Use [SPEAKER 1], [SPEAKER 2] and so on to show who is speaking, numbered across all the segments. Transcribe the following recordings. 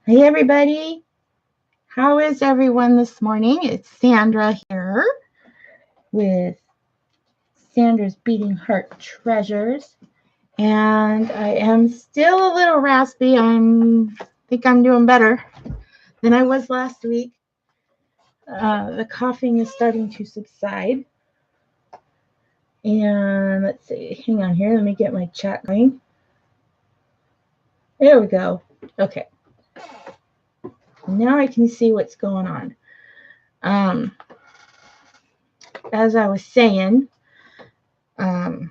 [SPEAKER 1] Hey everybody, how is everyone this morning? It's Sandra here with Sandra's Beating Heart Treasures, and I am still a little raspy. think I'm doing better than I was last week. The coughing is starting to subside, and let's see, hang on here, let me get my chat going. There we go. Okay, now I can see what's going on. As I was saying, I'm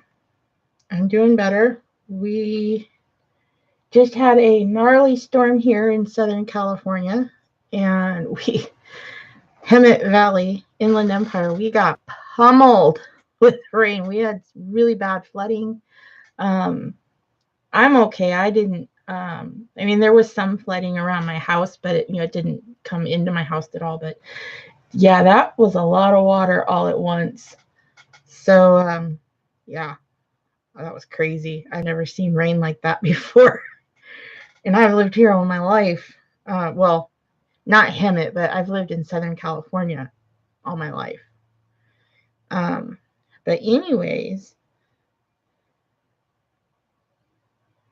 [SPEAKER 1] doing better. We just had a gnarly storm here in Southern California, and Hemet Valley, Inland Empire, we got pummeled with rain. We had really bad flooding. I'm okay. I didn't. There was some flooding around my house, but it didn't come into my house at all. But yeah, that was a lot of water all at once. So yeah, that was crazy. I've never seen rain like that before. And I've lived here all my life. Well, not Hemet, but I've lived in Southern California all my life. But anyways,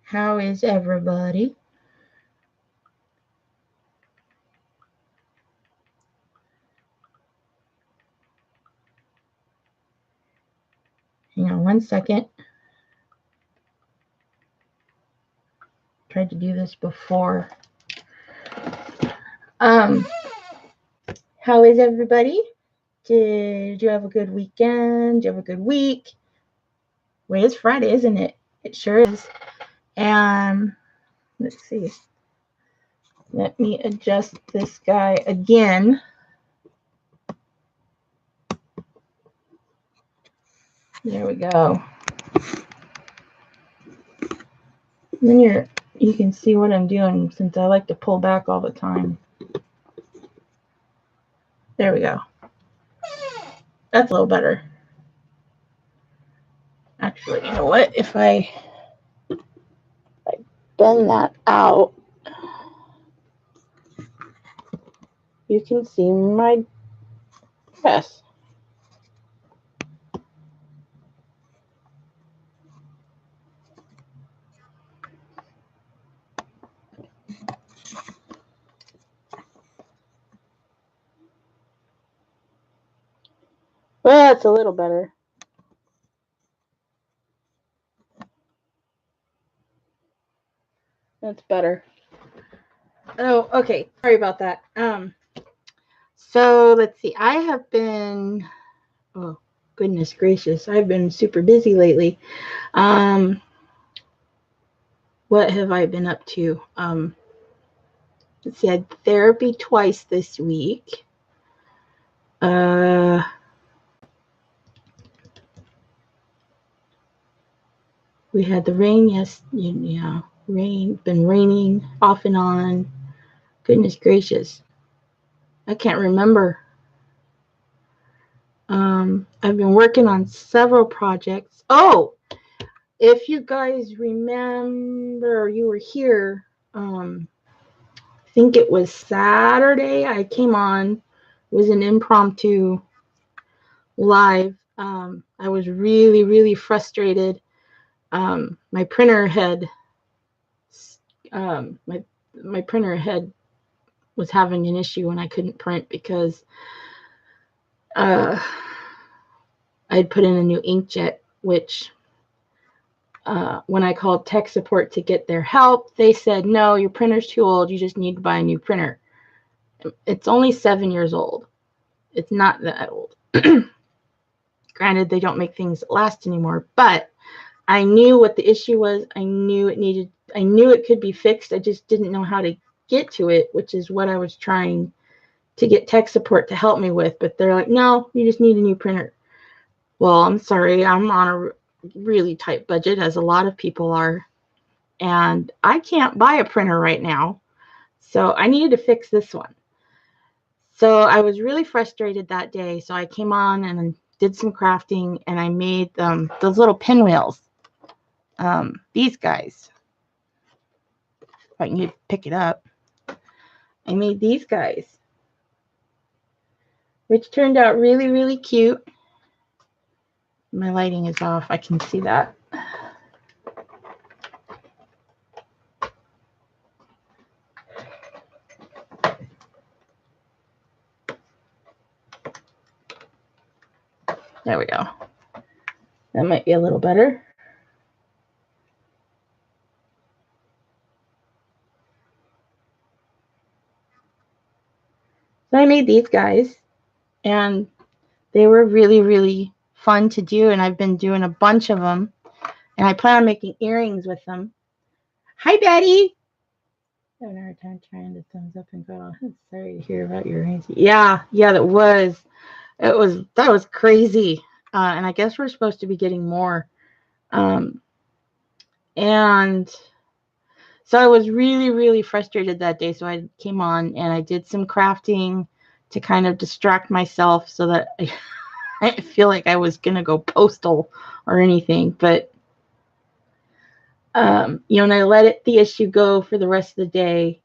[SPEAKER 1] how is everybody? Hang on one second. Tried to do this before. How is everybody? Did you have a good weekend? Did you have a good week? Well, it's Friday, isn't it? It sure is. And let's see. Let me adjust this guy again. There we go. Then you can see what I'm doing, since I like to pull back all the time. There we go. That's a little better. Actually, you know what? If I bend that out, you can see my dress. Well, that's a little better. That's better. Oh, okay. Sorry about that. So let's see. I have been, oh goodness gracious, I've been super busy lately. What have I been up to? Let's see. I had therapy twice this week. We had the rain, been raining off and on. Goodness gracious. I can't remember. I've been working on several projects. Oh, if you guys remember, you were here. I think it was Saturday. I came on. It was an impromptu live. I was really, really frustrated. My printer had my printer had was having an issue and I couldn't print because I'd put in a new inkjet, which when I called tech support to get their help, they said, no, your printer's too old. You just need to buy a new printer. It's only 7 years old. It's not that old. Granted, they don't make things that last anymore, but I knew what the issue was. I knew it could be fixed. I just didn't know how to get to it, which is what I was trying to get tech support to help me with. But they're like, no, you just need a new printer. Well, I'm sorry. I'm on a really tight budget, as a lot of people are, and I can't buy a printer right now. So I needed to fix this one. So I was really frustrated that day. So I came on and did some crafting, and I made those little pinwheels. These guys. If I can pick it up. I made these guys, which turned out really, really cute. My lighting is off. I can see that. There we go. That might be a little better. So I made these guys, and they were really, really fun to do, and I've been doing a bunch of them, and I plan on making earrings with them. Hi, Betty. I have a hard time trying to thumbs up and go, sorry to hear about your earrings. Yeah, that was. That was crazy. And I guess we're supposed to be getting more. And so I was really, really frustrated that day. So I came on and I did some crafting to kind of distract myself so that I didn't feel like I was going to go postal or anything. But, and I let the issue go for the rest of the day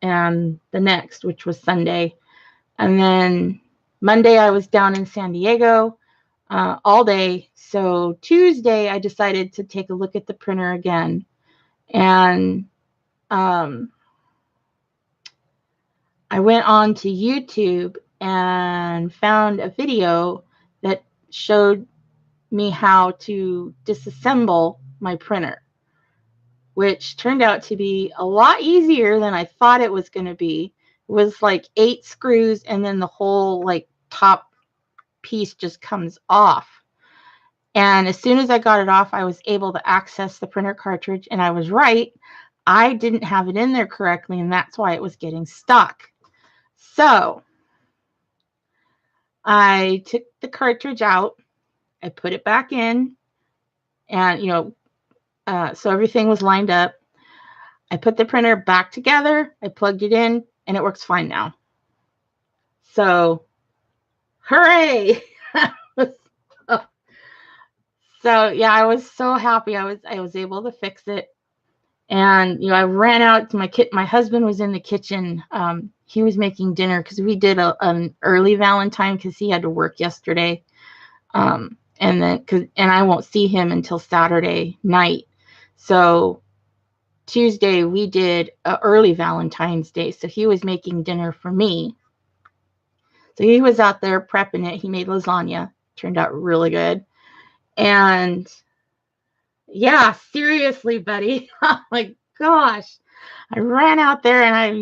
[SPEAKER 1] and the next, which was Sunday. And then Monday I was down in San Diego all day. So Tuesday I decided to take a look at the printer again. And I went on to YouTube and found a video that showed me how to disassemble my printer, which turned out to be a lot easier than I thought it was going to be. It was like 8 screws and then the whole like top piece just comes off. And as soon as I got it off, I was able to access the printer cartridge, and I was right. I didn't have it in there correctly, and that's why it was getting stuck. So I took the cartridge out, I put it back in, and so everything was lined up. I put the printer back together, I plugged it in, and it works fine now. So, hooray! So yeah, I was so happy. I was able to fix it, and I ran out to my husband was in the kitchen. He was making dinner because we did an early Valentine because he had to work yesterday. And I won't see him until Saturday night. So Tuesday we did an early Valentine's Day. So he was making dinner for me. So he was out there prepping it. He made lasagna. Turned out really good. And yeah, seriously, buddy. Oh my gosh. I ran out there and I,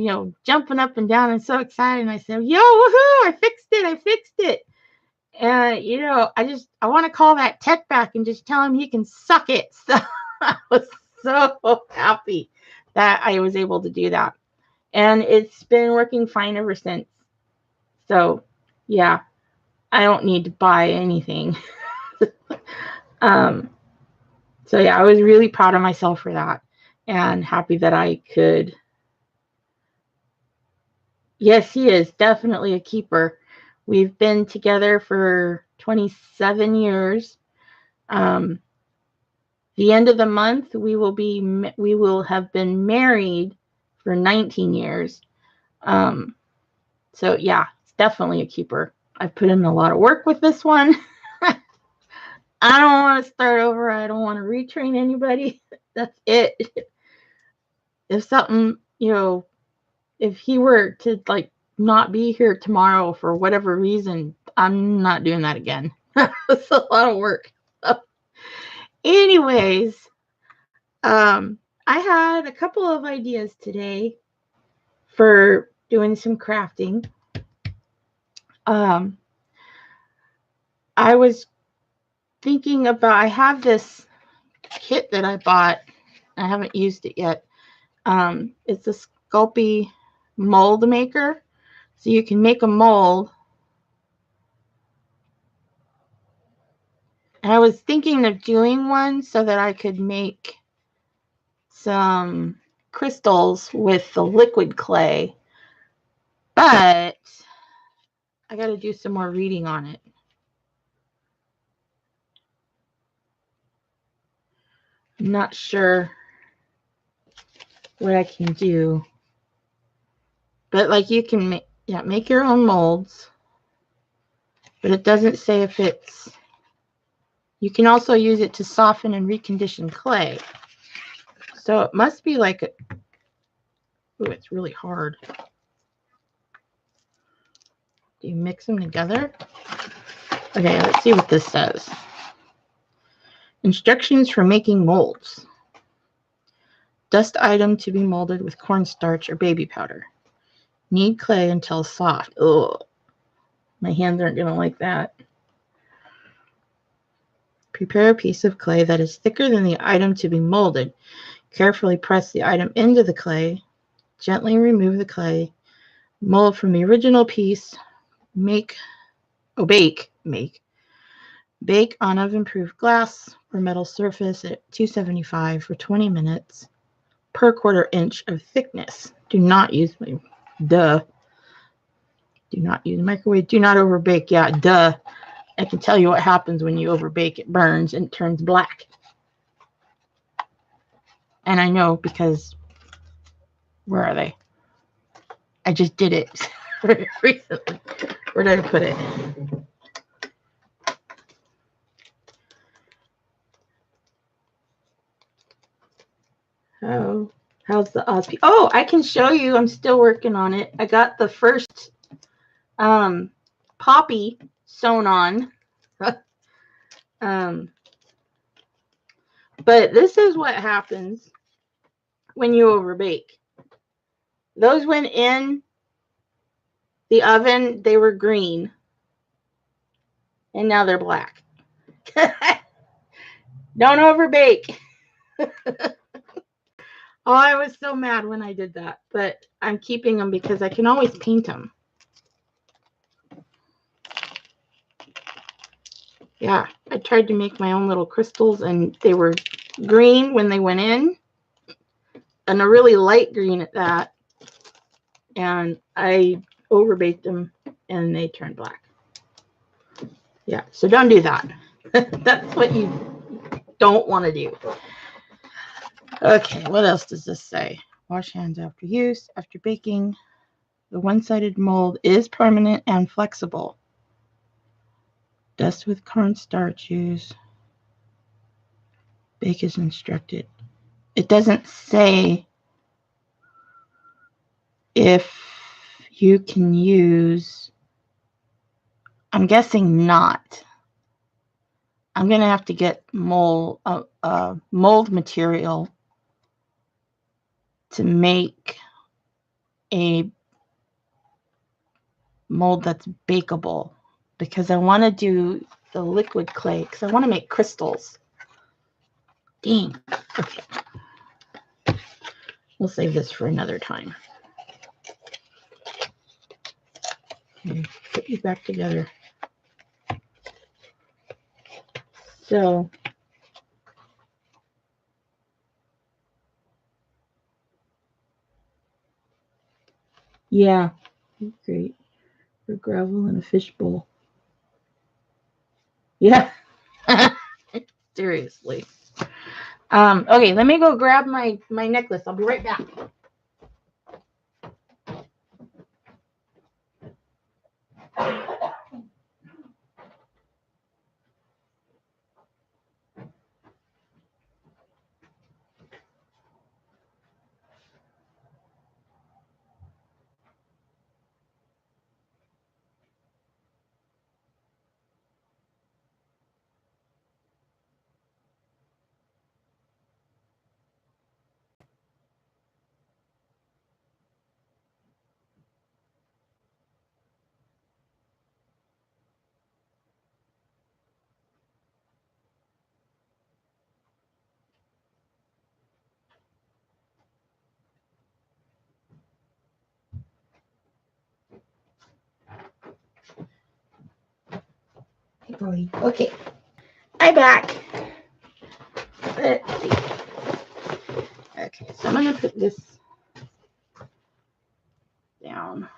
[SPEAKER 1] jumping up and down and so excited. And I said, yo, woohoo, I fixed it. And, I want to call that tech back and just tell him he can suck it. So I was so happy that I was able to do that. And it's been working fine ever since. So, yeah, I don't need to buy anything. So, yeah, I was really proud of myself for that and happy that I could. Yes, he is definitely a keeper. We've been together for 27 years. The end of the month, we will have been married for 19 years. So yeah, it's definitely a keeper. I've put in a lot of work with this one. I don't want to start over. I don't want to retrain anybody. That's it. If something, if he were to not be here tomorrow for whatever reason, I'm not doing that again. It's a lot of work. Anyways, I had a couple of ideas today for doing some crafting. I was thinking about, I have this kit that I bought. I haven't used it yet. It's a Sculpey mold maker. So you can make a mold. And I was thinking of doing one so that I could make some crystals with the liquid clay. But I got to do some more reading on it. I'm not sure what I can do. But like you can make your own molds. But it doesn't say if it's... You can also use it to soften and recondition clay. So it must be like a... Ooh, it's really hard. Do you mix them together? Okay, let's see what this says. Instructions for making molds. Dust item to be molded with cornstarch or baby powder. Knead clay until soft. Ugh. My hands aren't going to like that. Prepare a piece of clay that is thicker than the item to be molded. Carefully press the item into the clay. Gently remove the clay. Mold from the original piece. Bake on oven-proof glass or metal surface at 275 for 20 minutes per 1/4 inch of thickness. Do not use Do not use microwave. Do not overbake. Yeah, duh. I can tell you what happens when you overbake. It burns and it turns black. And I know because, where are they? I just did it recently. Where did I put it? Oh, how's the Osp? Oh, I can show you. I'm still working on it. I got the first poppy sewn on. But this is what happens when you overbake. Those went in the oven, they were green, and now they're black. Don't overbake. Oh, I was so mad when I did that, but I'm keeping them because I can always paint them. Yeah, I tried to make my own little crystals, and they were green when they went in, and a really light green at that. And I overbaked them, and they turned black. Yeah, so don't do that. That's what you don't want to do. Okay, what else does this say? Wash hands after use. After baking, the one-sided mold is permanent and flexible. Dust with cornstarch use. Bake as instructed. It doesn't say if you can use... I'm guessing not. I'm going to have to get mold material to make a mold that's bakeable, because I want to do the liquid clay because I want to make crystals. Dang. Okay. We'll save this for another time. Okay, put you back together. So, yeah, great. For gravel in a fishbowl. Yeah. Seriously. Okay, let me go grab my necklace. I'll be right back. Okay, I'm back. Let's see. Okay, so I'm going to put this down.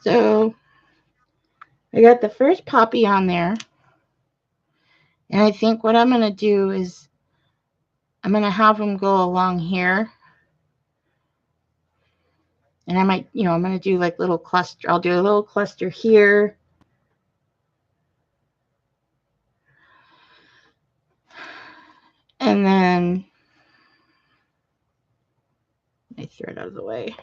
[SPEAKER 1] So I got the first poppy on there. And I think what I'm going to do is I'm going to have them go along here. And I might, I'm going to do like little cluster. I'll do a little cluster here. And then I throw it out of the way.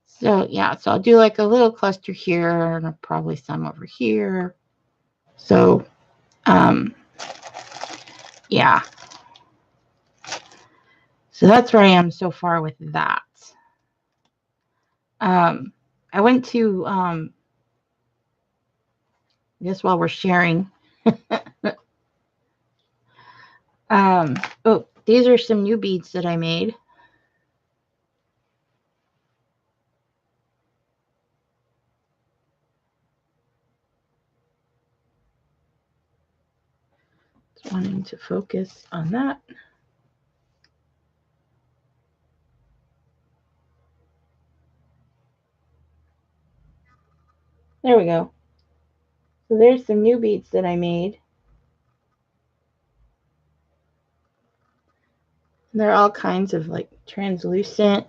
[SPEAKER 1] So yeah, so I'll do like a little cluster here and probably some over here. So yeah. So that's where I am so far with that. I went to I guess while we're sharing. Oh, these are some new beads that I made. Just wanting to focus on that. There we go. So there's some new beads that I made. They're all kinds of like translucent.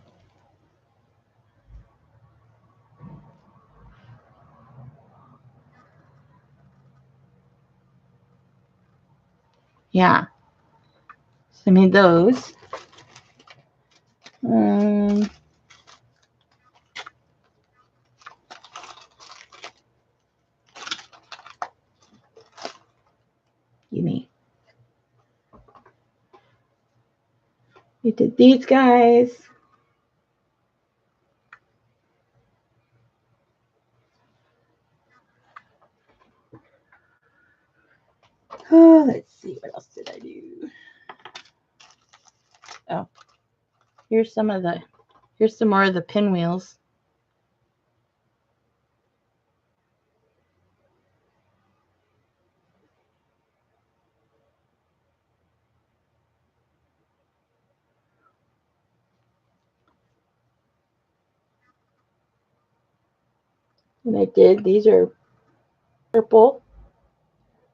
[SPEAKER 1] Yeah. So I made those. Gimme. We did these guys. Oh, let's see. What else did I do? Oh, here's some more of the pinwheels. And I did. These are purple.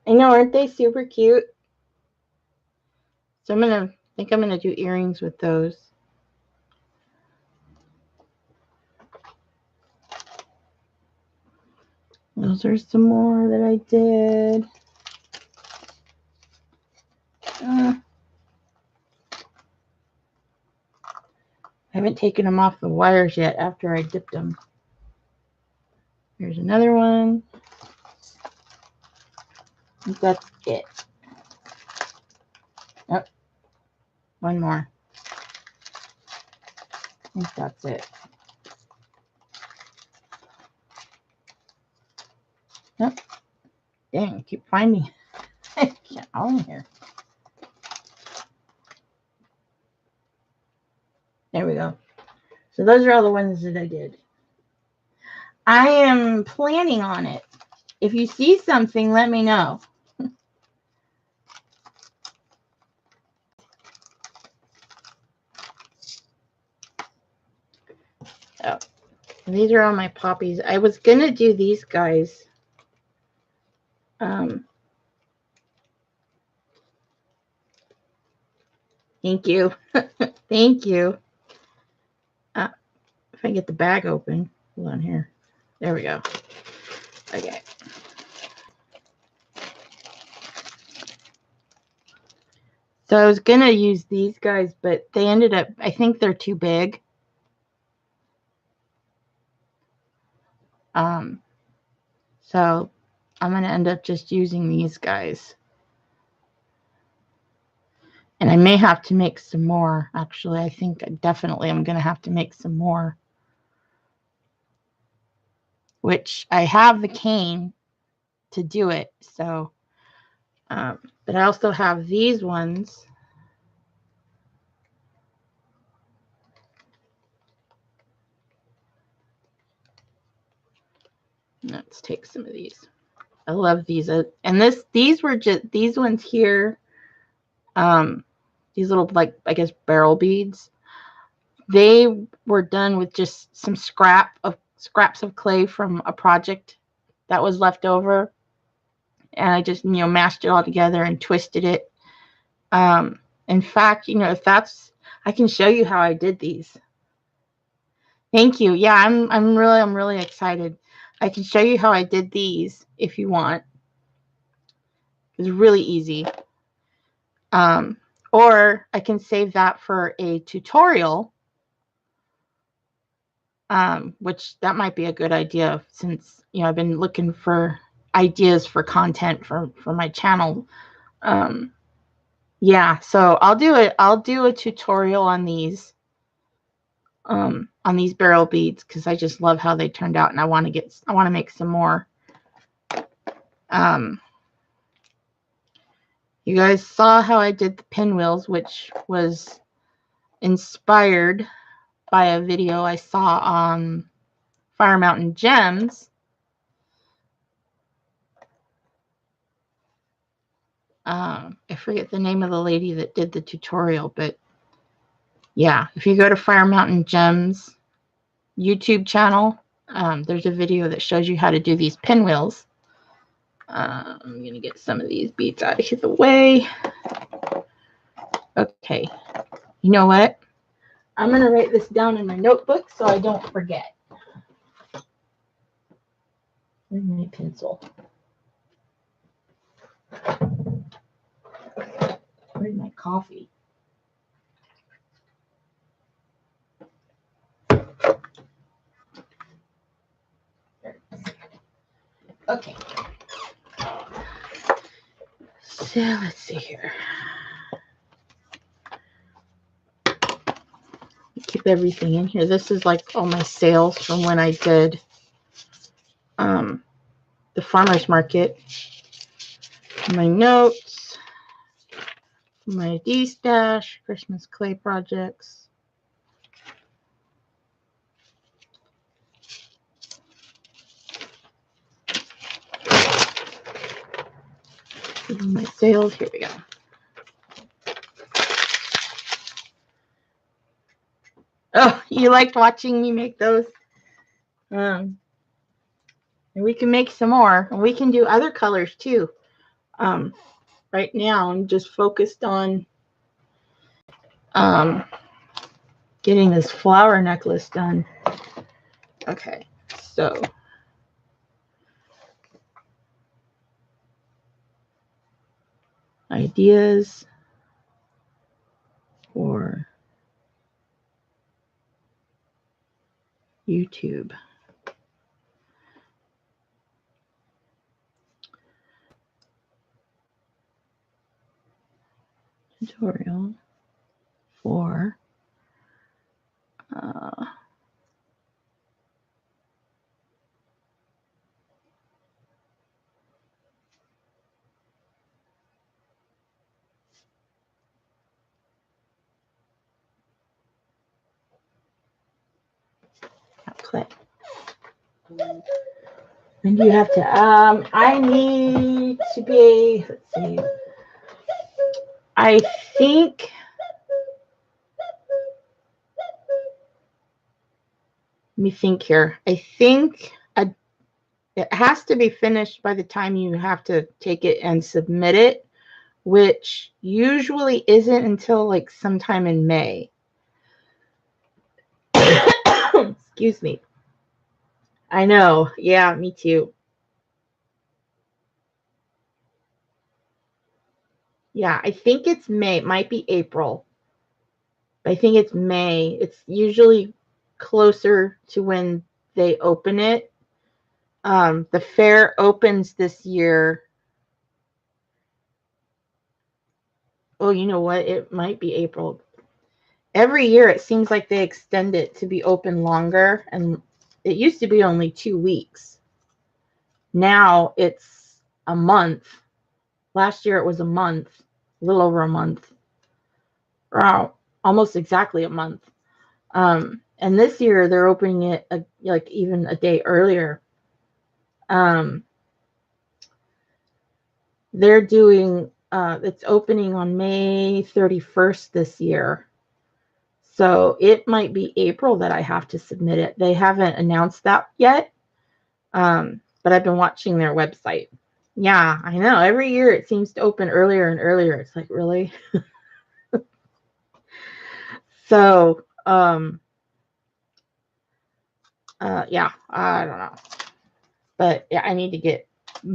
[SPEAKER 1] I know, aren't they super cute? So I think I'm gonna do earrings with those. Those are some more that I did. I haven't taken them off the wires yet after I dipped them. Here's another one. I think that's it. Yep. One more. I think that's it. Yep. Dang, I keep finding I can't all in here. There we go. So those are all the ones that I did. I am planning on it. If you see something, let me know. Oh, these are all my poppies. I was gonna do these guys. Thank you. Thank you. If I get the bag open, hold on here. There we go. Okay. So I was gonna use these guys, but they ended up, I think they're too big. So I'm gonna end up just using these guys. And I may have to make some more. Actually, I think definitely I'm gonna have to make some more. Which I have the cane to do it. So, but I also have these ones. Let's take some of these. I love these. And these were just, these ones here, these little, like, I guess, barrel beads. They were done with just some scraps of clay from a project that was left over. And I just, mashed it all together and twisted it. In fact, if that's, I can show you how I did these. Thank you. Yeah, I'm really excited. I can show you how I did these if you want. It's really easy. Or I can save that for a tutorial, which that might be a good idea, since I've been looking for ideas for content for my channel. Yeah, so I'll do a tutorial on these barrel beads, because I just love how they turned out, and I want to make some more. You guys saw how I did the pinwheels, which was inspired by a video I saw on Fire Mountain Gems. I forget the name of the lady that did the tutorial, but yeah, if you go to Fire Mountain Gems YouTube channel, there's a video that shows you how to do these pinwheels. I'm going to get some of these beads out of the way. Okay, you know what? I'm going to write this down in my notebook so I don't forget. Where's my pencil? Where's my coffee? Okay. So let's see here. Keep everything in here. This is like all my sales from when I did the farmer's market. My notes, my D-stash, Christmas clay projects. My sales, here we go. Oh, you liked watching me make those? And we can make some more. And we can do other colors too. Right now, I'm just focused on getting this flower necklace done. Okay, so ideas for YouTube. Tutorial for clay. And you have to, I need to be, let's see, I think, let me think here. I think it has to be finished by the time you have to take it and submit it, which usually isn't until like sometime in May. Excuse me. I know. Yeah, me too. Yeah, I think it's May. It might be April. I think it's May. It's usually closer to when they open it. The fair opens this year. Oh, you know what? It might be April. Every year it seems like they extend it to be open longer, and it used to be only 2 weeks. Now it's a month. Last year it was a month, a little over a month. Wow, almost exactly a month. And this year they're opening it like even a day earlier. Um, they're doing, it's opening on May 31st this year. So it might be April that I have to submit it. They haven't announced that yet, but I've been watching their website. Yeah, I know. Every year it seems to open earlier and earlier. It's like, really? So, yeah, I don't know. But yeah, I need to get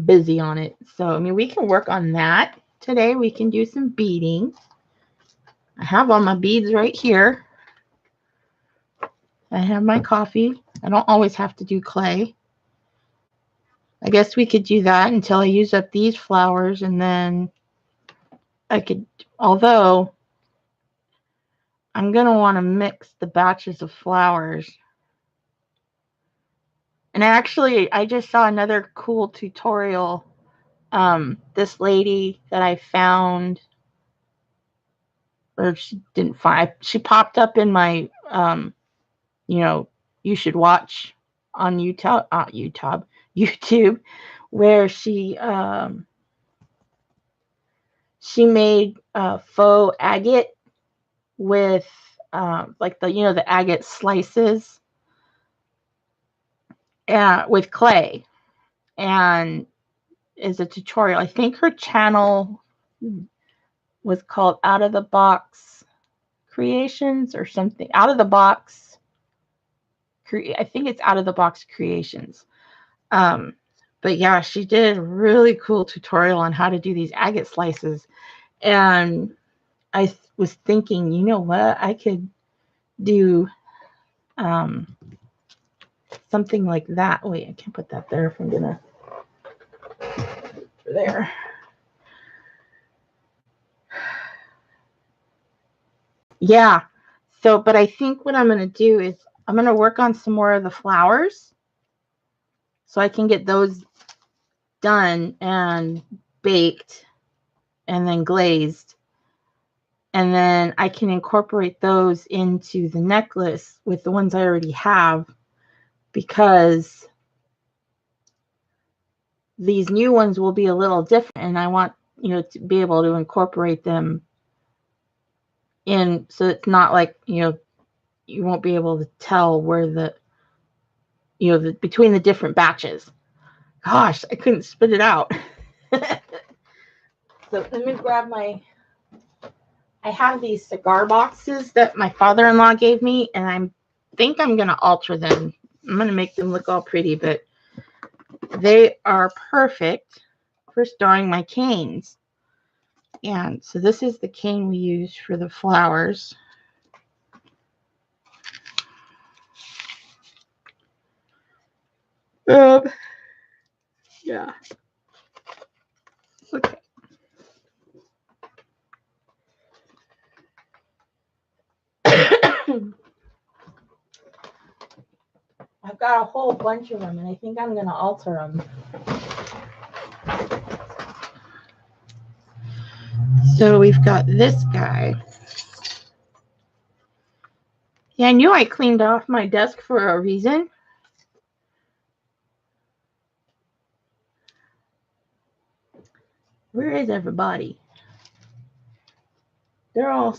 [SPEAKER 1] busy on it. So, I mean, we can work on that today. We can do some beading. I have all my beads right here. I have my coffee. I don't always have to do clay. I guess we could do that until I use up these flowers, and then I could, although I'm going to want to mix the batches of flowers. And actually, I just saw another cool tutorial. This lady that I found, or she didn't find, she popped up in my, you should watch on YouTube, where she made faux agate with like the agate slices with clay, and is a tutorial. I think her channel was called Out of the Box Creations or something. Out of the Box. I think it's Out of the Box Creations. But yeah, she did a really cool tutorial on how to do these agate slices. And I was thinking, you know what? I could do something like that. Wait, I can't put that there if I'm gonna there. Yeah. So, but I think what I'm gonna do is I'm gonna work on some more of the flowers so I can get those done and baked and then glazed. And then I can incorporate those into the necklace with the ones I already have, because these new ones will be a little different, and I want to be able to incorporate them in, so it's not like you won't be able to tell where between the different batches. Gosh, I couldn't spit it out. So let me grab I have these cigar boxes that my father-in-law gave me, and I think I'm going to alter them. I'm going to make them look all pretty, but they are perfect for storing my canes. And so this is the cane we use for the flowers. Yeah. Okay. I've got a whole bunch of them, and I think I'm going to alter them. So we've got this guy. Yeah, I knew I cleaned off my desk for a reason. Where is everybody? They're all,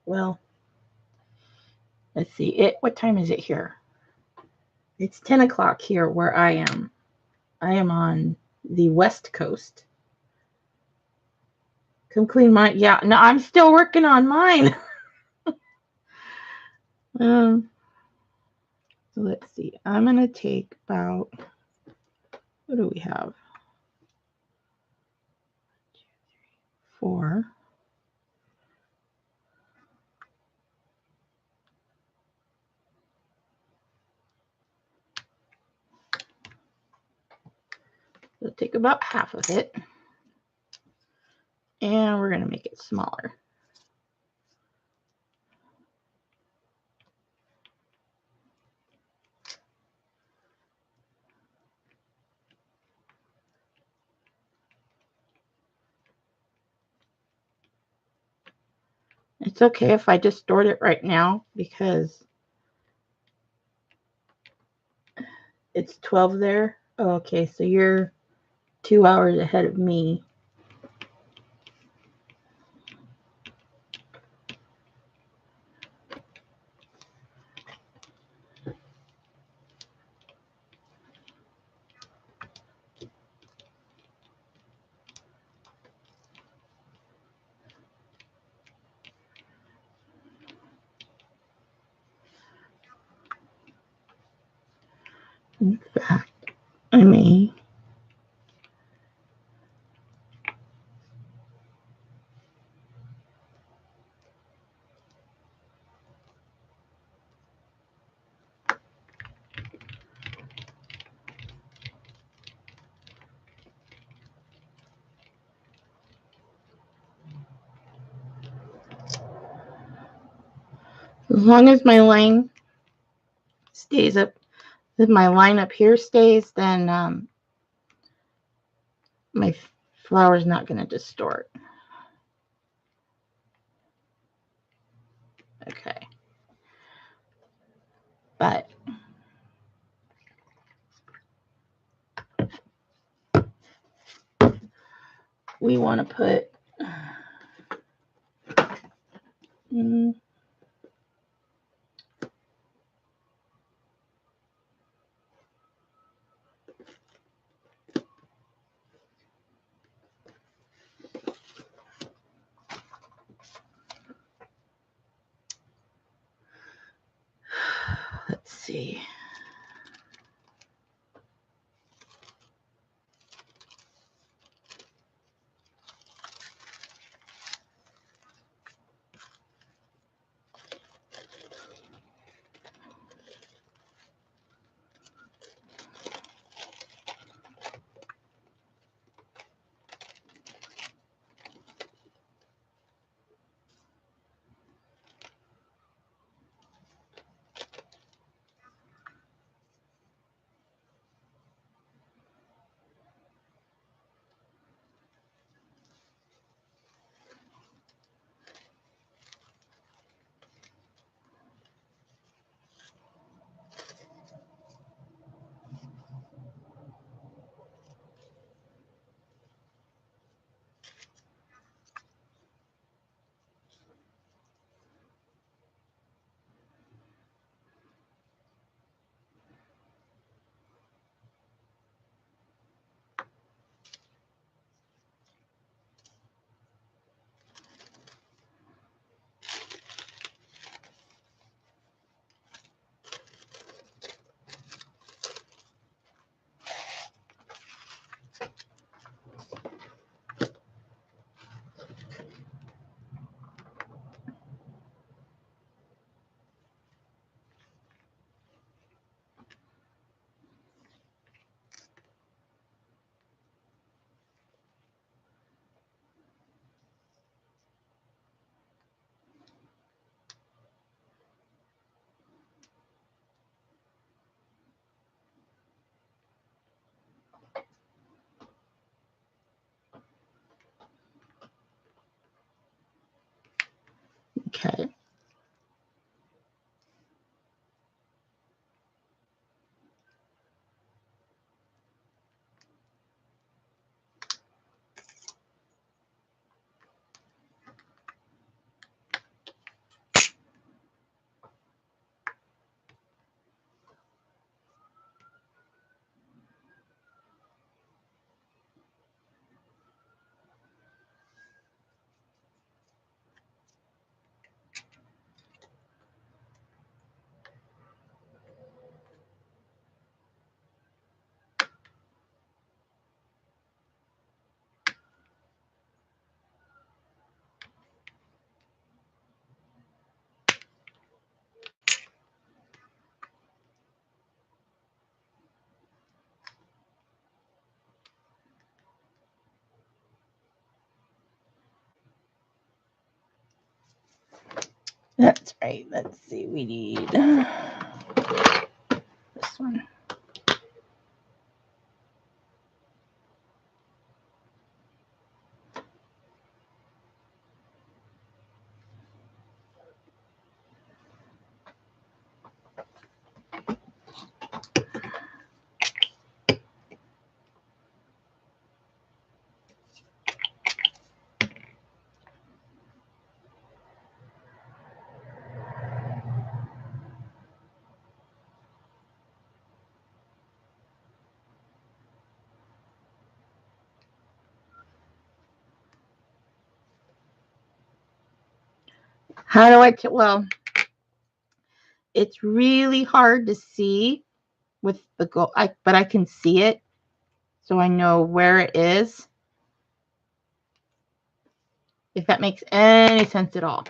[SPEAKER 1] well, let's see. What time is it here? It's 10 o'clock here where I am. I am on the West Coast. Come clean mine. Yeah, no, I'm still working on mine. So let's see. I'm going to take about, what do we have? 4. So take about half of it. And we're going to make it smaller. It's okay if I distort it right now, because It's 12 there? Oh, okay, so you're 2 hours ahead of me. In fact, I may. As long as my line stays up, if my line up here stays, then my flower's not going to distort. Okay. But we want to put let's see. Okay. That's right. Let's see. We need this one. How do I well, it's really hard to see with the gold, but I can see it, so I know where it is, if that makes any sense at all.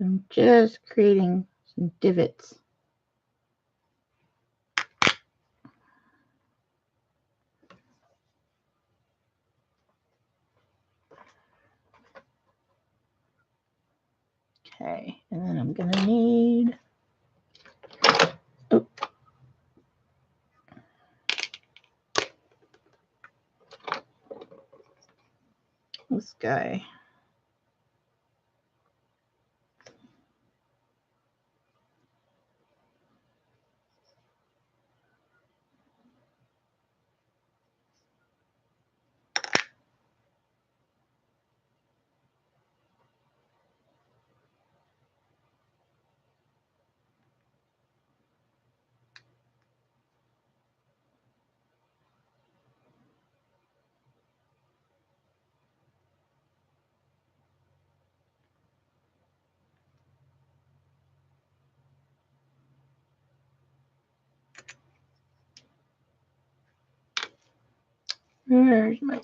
[SPEAKER 1] I'm just creating some divots. Okay, and then I'm going to need, this guy. Where's my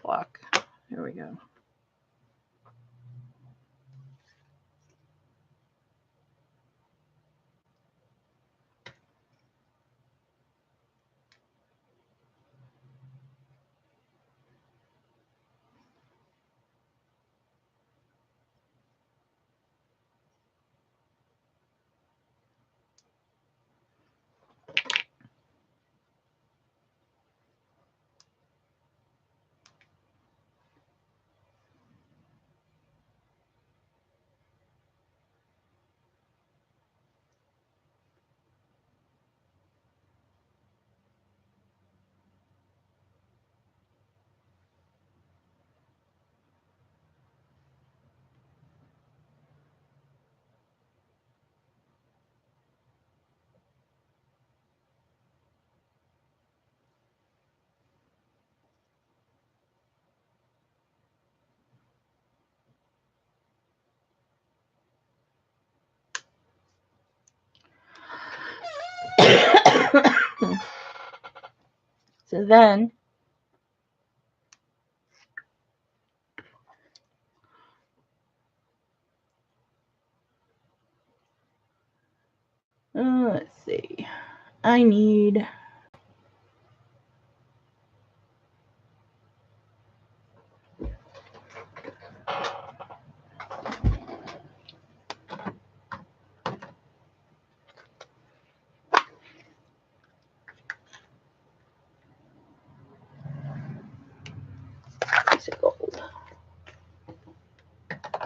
[SPEAKER 1] block? There we go. So then let's see. I need gold.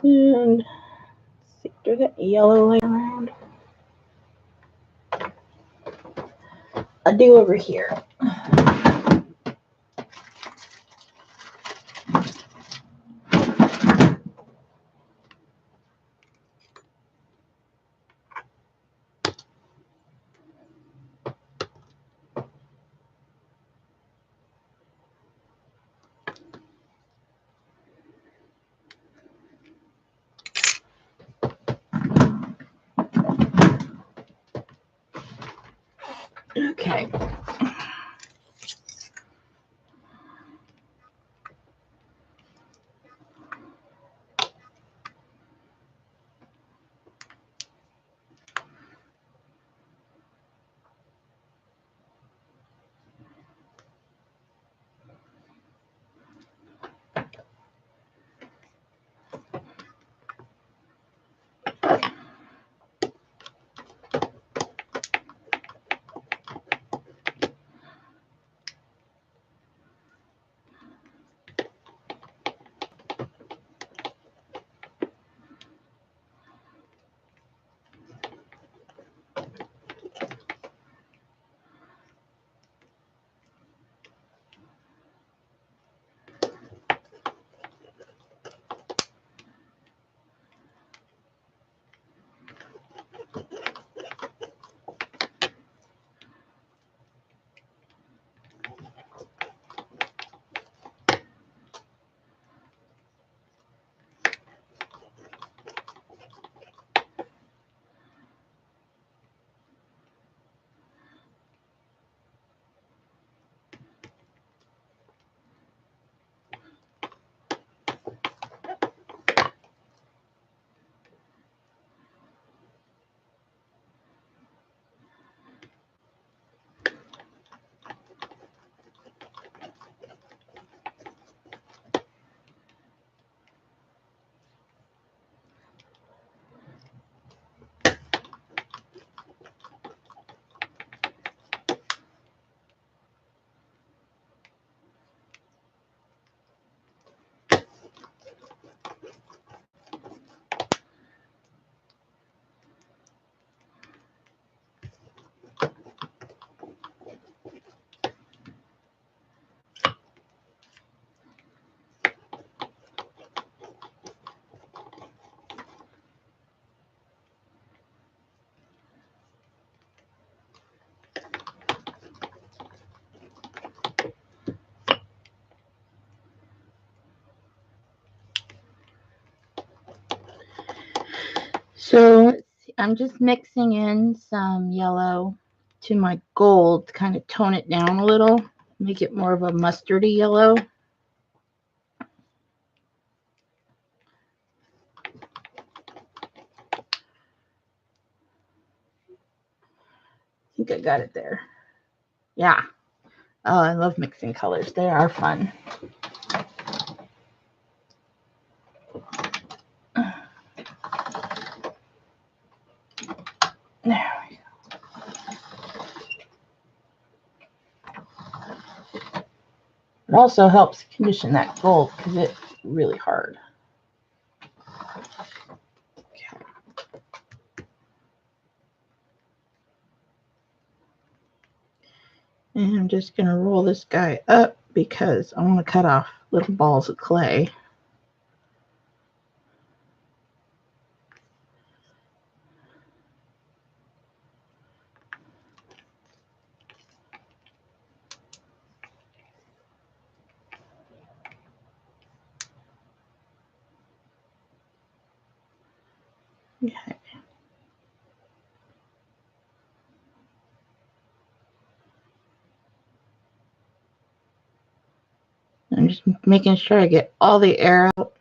[SPEAKER 1] And let's see, do I get yellow laying around? I do over here. Okay. So I'm just mixing in some yellow to my gold to kind of tone it down a little, make it more of a mustardy yellow. I think I got it there. Yeah. Oh, I love mixing colors. They are fun. There we go. It also helps condition that gold because it's really hard. Okay. And I'm just going to roll this guy up because I want to cut off little balls of clay. Okay. I'm just making sure I get all the air out.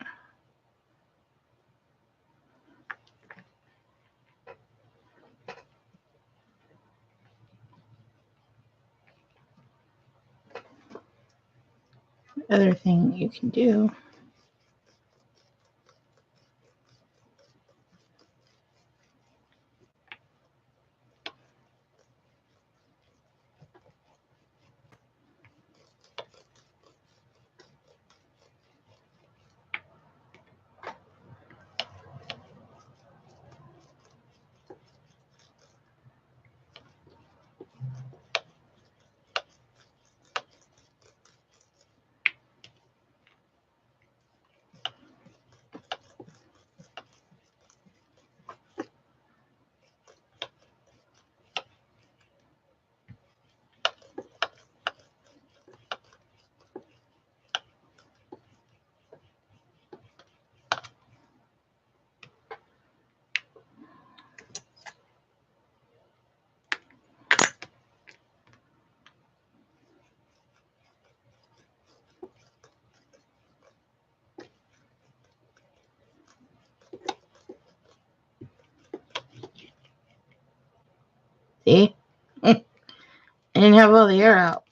[SPEAKER 1] Other thing you can do . See? I didn't have all the air out.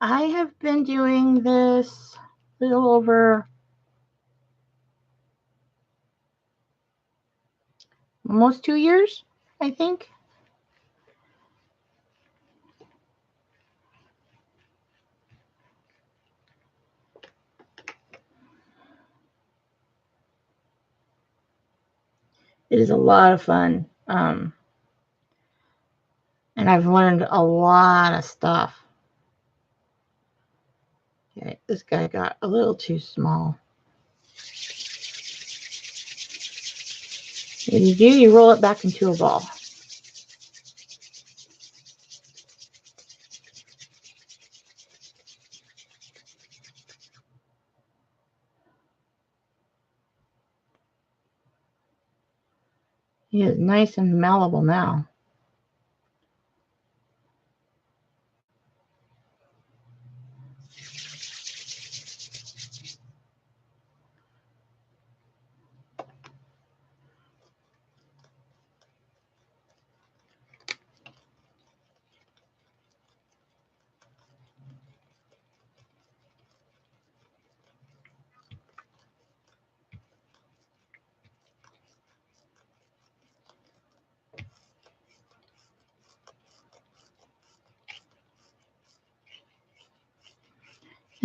[SPEAKER 1] I have been doing this a little over almost 2 years, I think. It is a lot of fun. And I've learned a lot of stuff. Okay, this guy got a little too small. What you do, you roll it back into a ball. He is nice and malleable now.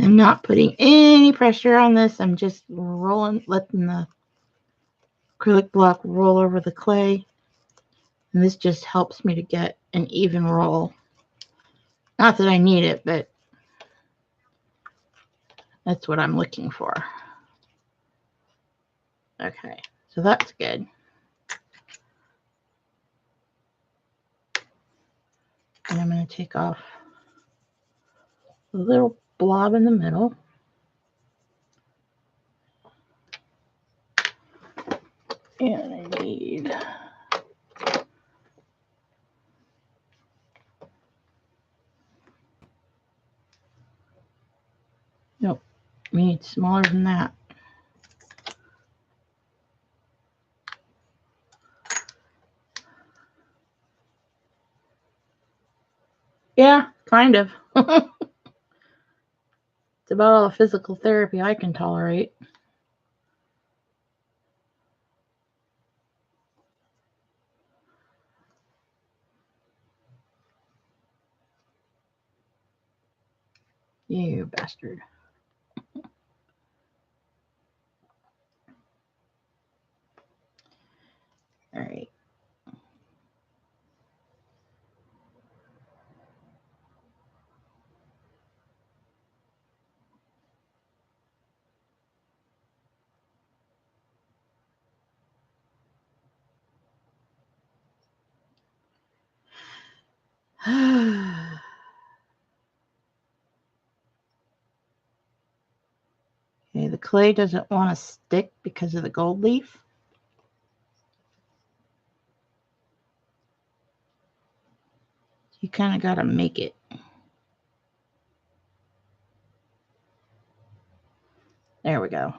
[SPEAKER 1] I'm not putting any pressure on this. I'm just rolling, letting the acrylic block roll over the clay. And this just helps me to get an even roll. Not that I need it, but That's what I'm looking for. Okay, so that's good. And I'm going to take off the little blob in the middle. And I need nope, we need smaller than that. Yeah, kind of. It's about all the physical therapy I can tolerate. You bastard. All right. Okay, the clay doesn't want to stick because of the gold leaf. You kind of got to make it. There we go.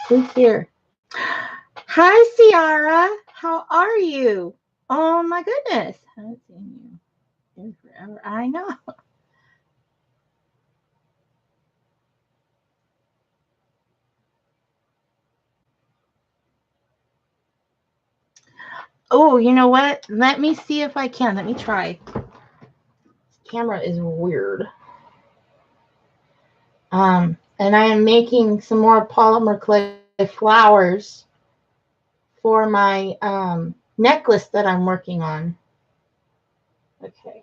[SPEAKER 1] Who's here? Hi, Ciara. How are you? Oh my goodness. I haven't seen you in forever. I know. Oh, you know what? Let me see if I can. Let me try. This camera is weird. And I am making some more polymer clay flowers for my necklace that I'm working on. Okay.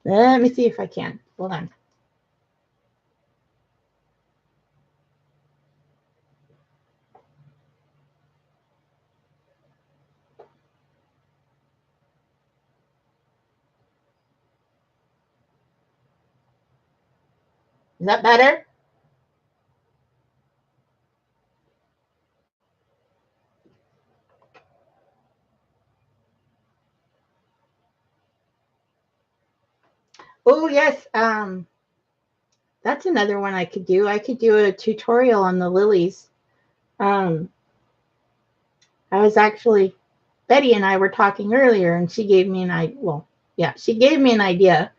[SPEAKER 1] Let me see if I can. Hold on. Is that better? Oh, yes. That's another one I could do. I could do a tutorial on the lilies. Um, I was actually, Betty and I were talking earlier, and she gave me an idea. Well, yeah, she gave me an idea.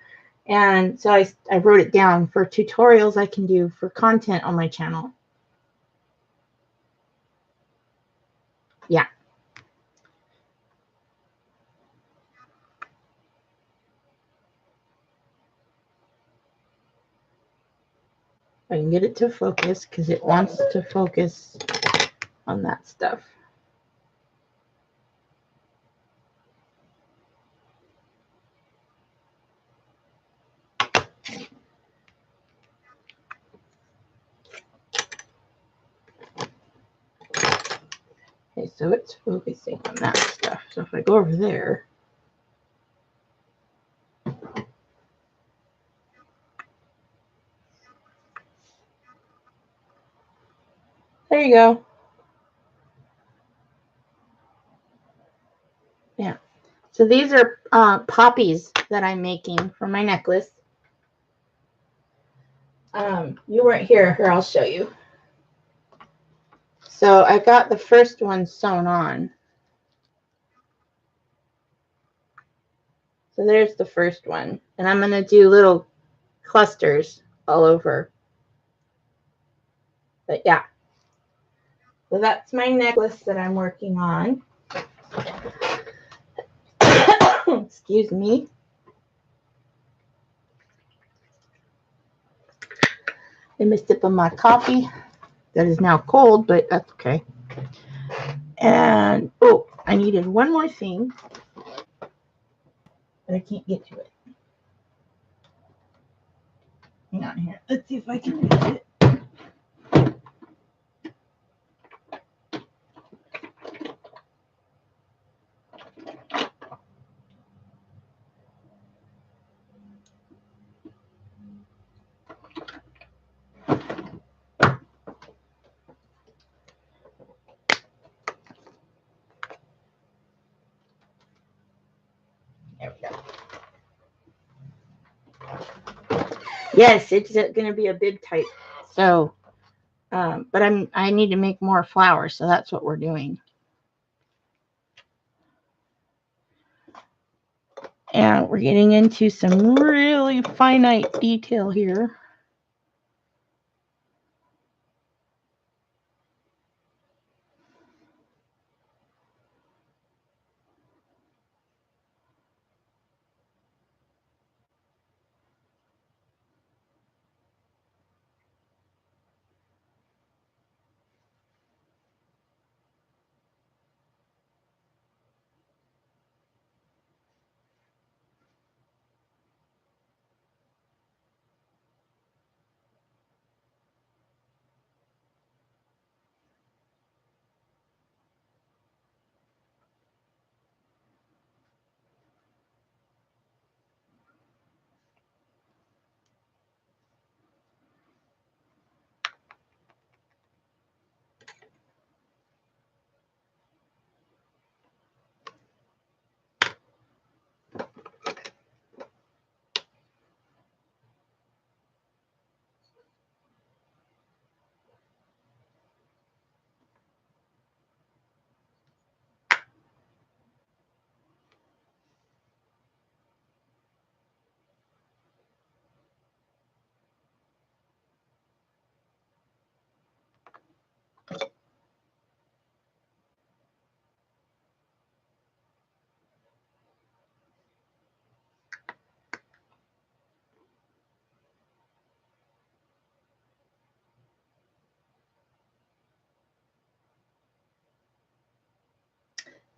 [SPEAKER 1] And so I wrote it down for tutorials I can do for content on my channel. Yeah. I can get it to focus because it wants to focus on that stuff. Okay, so it's focusing on that stuff. So if I go over there, there you go. Yeah. So these are poppies that I'm making for my necklace. You weren't here. Here, I'll show you. So I got the first one sewn on. So there's the first one. And I'm going to do little clusters all over. But yeah. So that's my necklace that I'm working on. Excuse me. I missed sip of my coffee. That is now cold, but that's okay. And, oh, I needed one more thing. But I can't get to it. Hang on here. Let's see if I can reach it. There we go. Yes, it's going to be a bib type. So, but I need to make more flowers, so that's what we're doing. And we're getting into some really finite detail here.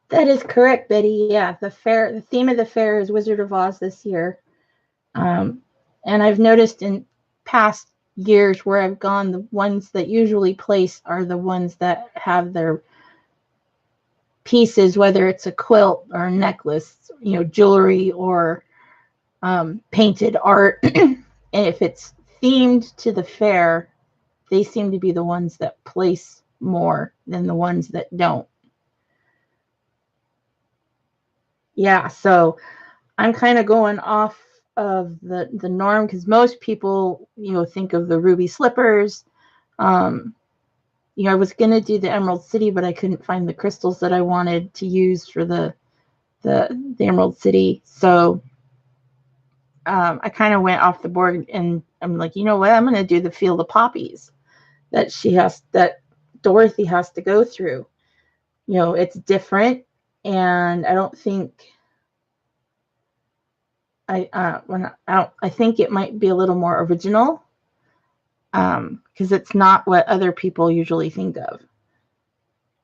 [SPEAKER 1] That is correct, Betty. Yeah, the theme of the fair is Wizard of Oz this year. And I've noticed in past years where I've gone, the ones that usually place are the ones that have their pieces, whether it's a quilt or a necklace, jewelry or painted art. And if it's themed to the fair, they seem to be the ones that place more than the ones that don't. Yeah, so I'm kind of going off of the norm because most people, think of the ruby slippers. I was gonna do the Emerald City, but I couldn't find the crystals that I wanted to use for the Emerald City. So I kind of went off the board, and I'm like, you know what? I'm gonna do the Field of Poppies that Dorothy has to go through. It's different, and I don't think I think it might be a little more original, because it's not what other people usually think of.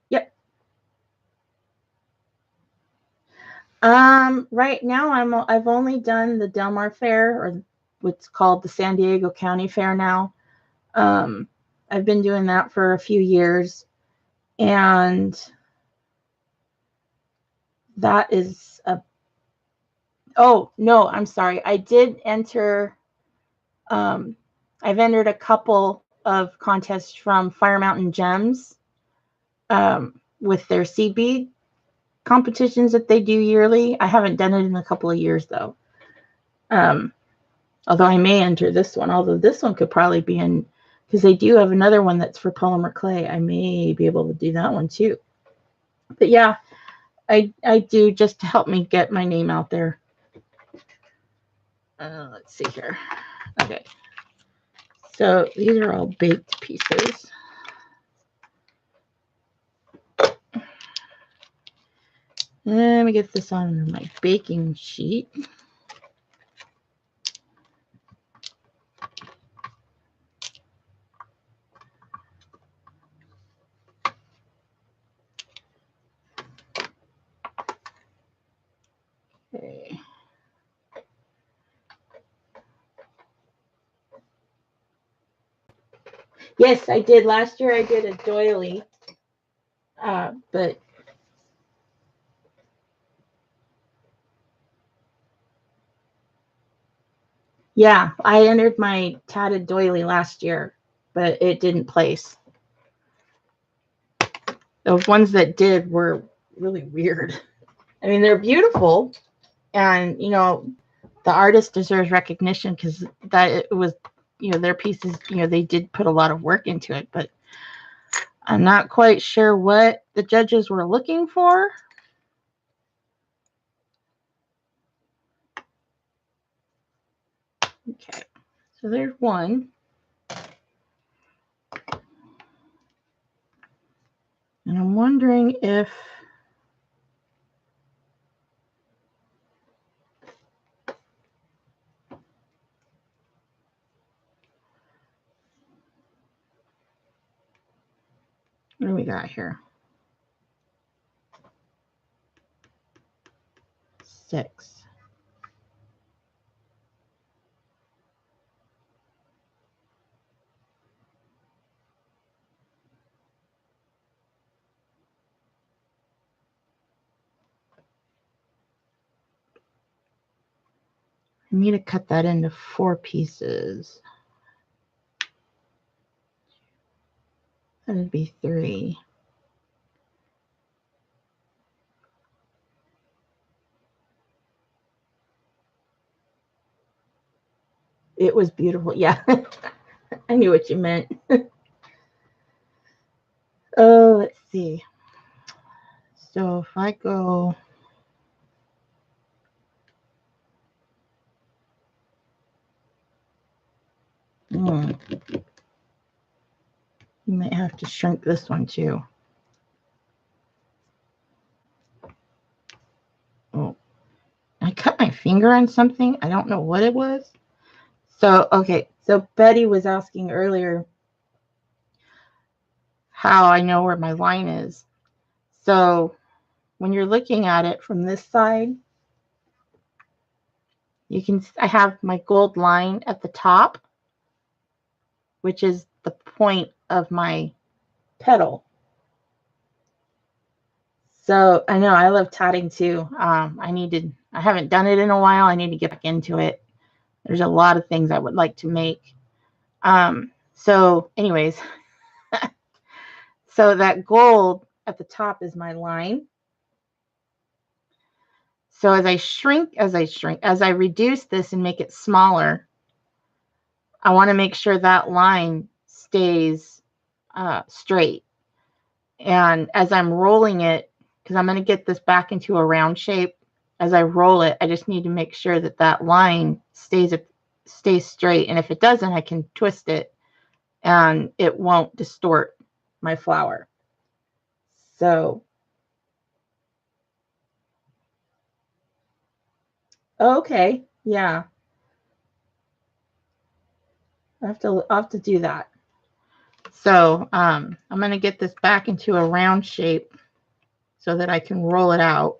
[SPEAKER 1] Yep. Right now I've only done the Del Mar Fair, or what's called the San Diego County Fair now. I've been doing that for a few years, and that is a oh no, I'm sorry. I did enter I've entered a couple of contests from Fire Mountain Gems, with their seed bead competitions that they do yearly. I haven't done it in a couple of years though. Um, Although I may enter this one, although this one could probably be in, because they do have another one that's for polymer clay. I may be able to do that one too. But yeah, I do, just to help me get my name out there. Let's see here. Okay. So these are all baked pieces. Let me get this on my baking sheet. Okay. Yes, I did. Last year I did a doily. But yeah, I entered my tatted doily last year, but it didn't place. The ones that did were really weird. I mean, they're beautiful, and the artist deserves recognition because that it was, their pieces, they did put a lot of work into it, but I'm not quite sure what the judges were looking for. Okay, so there's one. And I'm wondering if what do we got here? 6. I need to cut that into 4 pieces. That would be 3. It was beautiful. Yeah, I knew what you meant. Oh, let's see. So if I go, you might have to shrink this one too. Oh, I cut my finger on something. I don't know what it was. So, okay. So Betty was asking earlier how I know where my line is. So when you're looking at it from this side, I have my gold line at the top, which is the point of my petal. So I know I love tatting too. I haven't done it in a while. I need to get back into it. There's a lot of things I would like to make. So anyways, so that gold at the top is my line. So as I reduce this and make it smaller, I want to make sure that line stays straight. And as I'm rolling it, because I'm going to get this back into a round shape, as I roll it, I just need to make sure that that line stays straight. And if it doesn't, I can twist it and it won't distort my flower. So, okay, yeah, I'll have to do that. So I'm going to get this back into a round shape so that I can roll it out.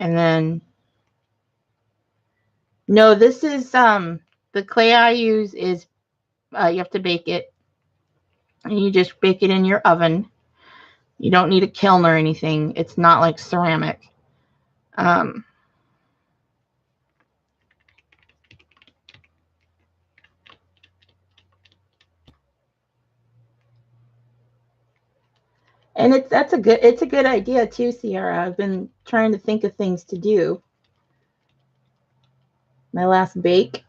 [SPEAKER 1] And then, no, this is, the clay I use is, you have to bake it. And you just bake it in your oven. You don't need a kiln or anything. It's not like ceramic. And it's a good idea too, Sierra. I've been trying to think of things to do. My last bake,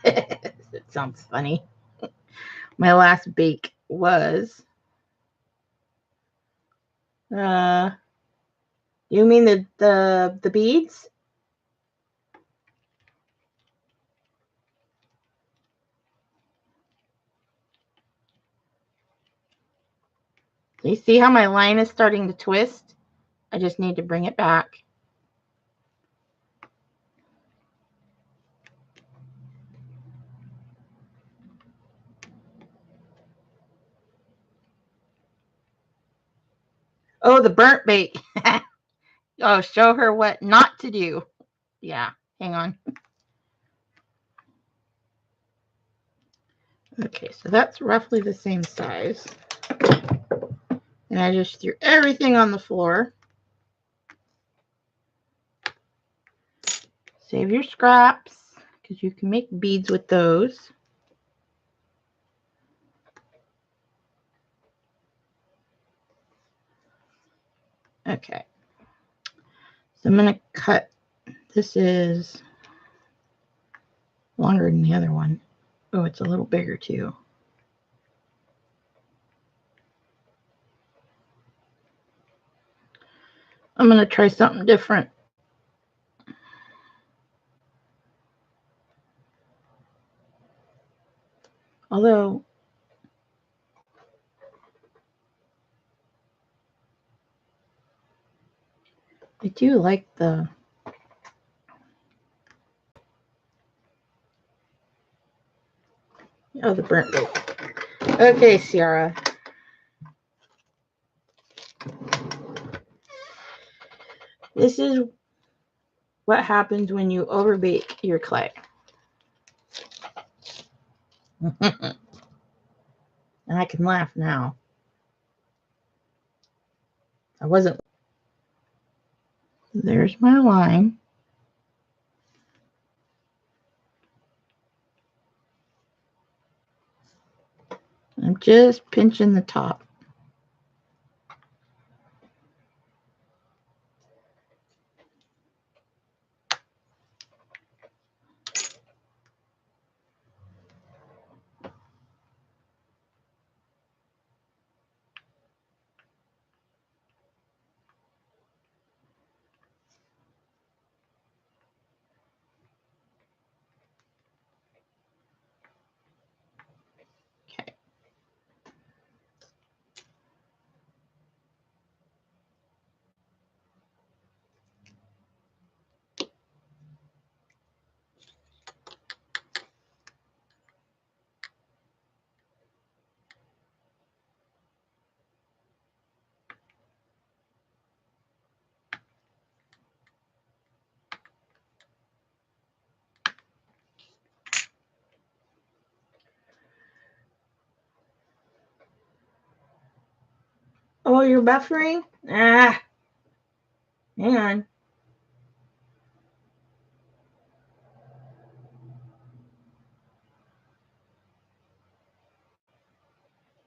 [SPEAKER 1] it sounds funny. My last bake was, you mean the beads? You see how my line is starting to twist? I just need to bring it back. Oh, the burnt bake. Oh, show her what not to do. Yeah, hang on. Okay, so that's roughly the same size. And I just threw everything on the floor. Save your scraps, because you can make beads with those. Okay. So I'm going to cut. This is longer than the other one. Oh, it's a little bigger too. I'm going to try something different. Although, I do like the the burnt bake. Okay, Sierra. This is what happens when you overbake your clay. And I can laugh now. I wasn't. There's my line. I'm just pinching the top. Okay. Oh, you're buffering? Ah, hang on.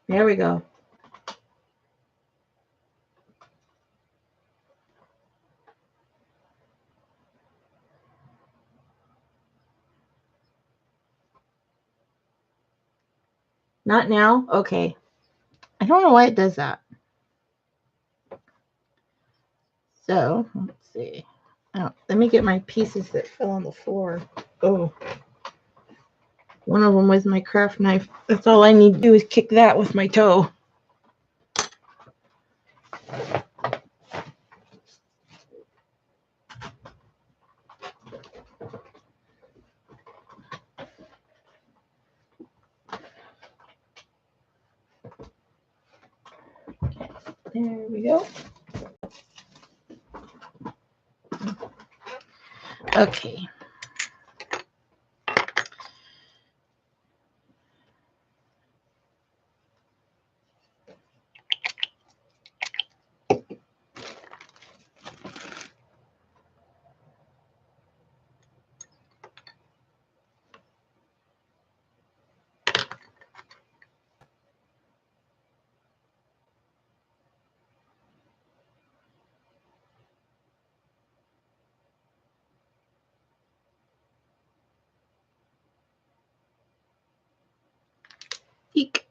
[SPEAKER 1] There we go. Not now? Okay. I don't know why it does that. So, let's see. Oh, let me get my pieces that fell on the floor. Oh, one of them was my craft knife. That's all I need to do is kick that with my toe. There we go. Okay. Eek.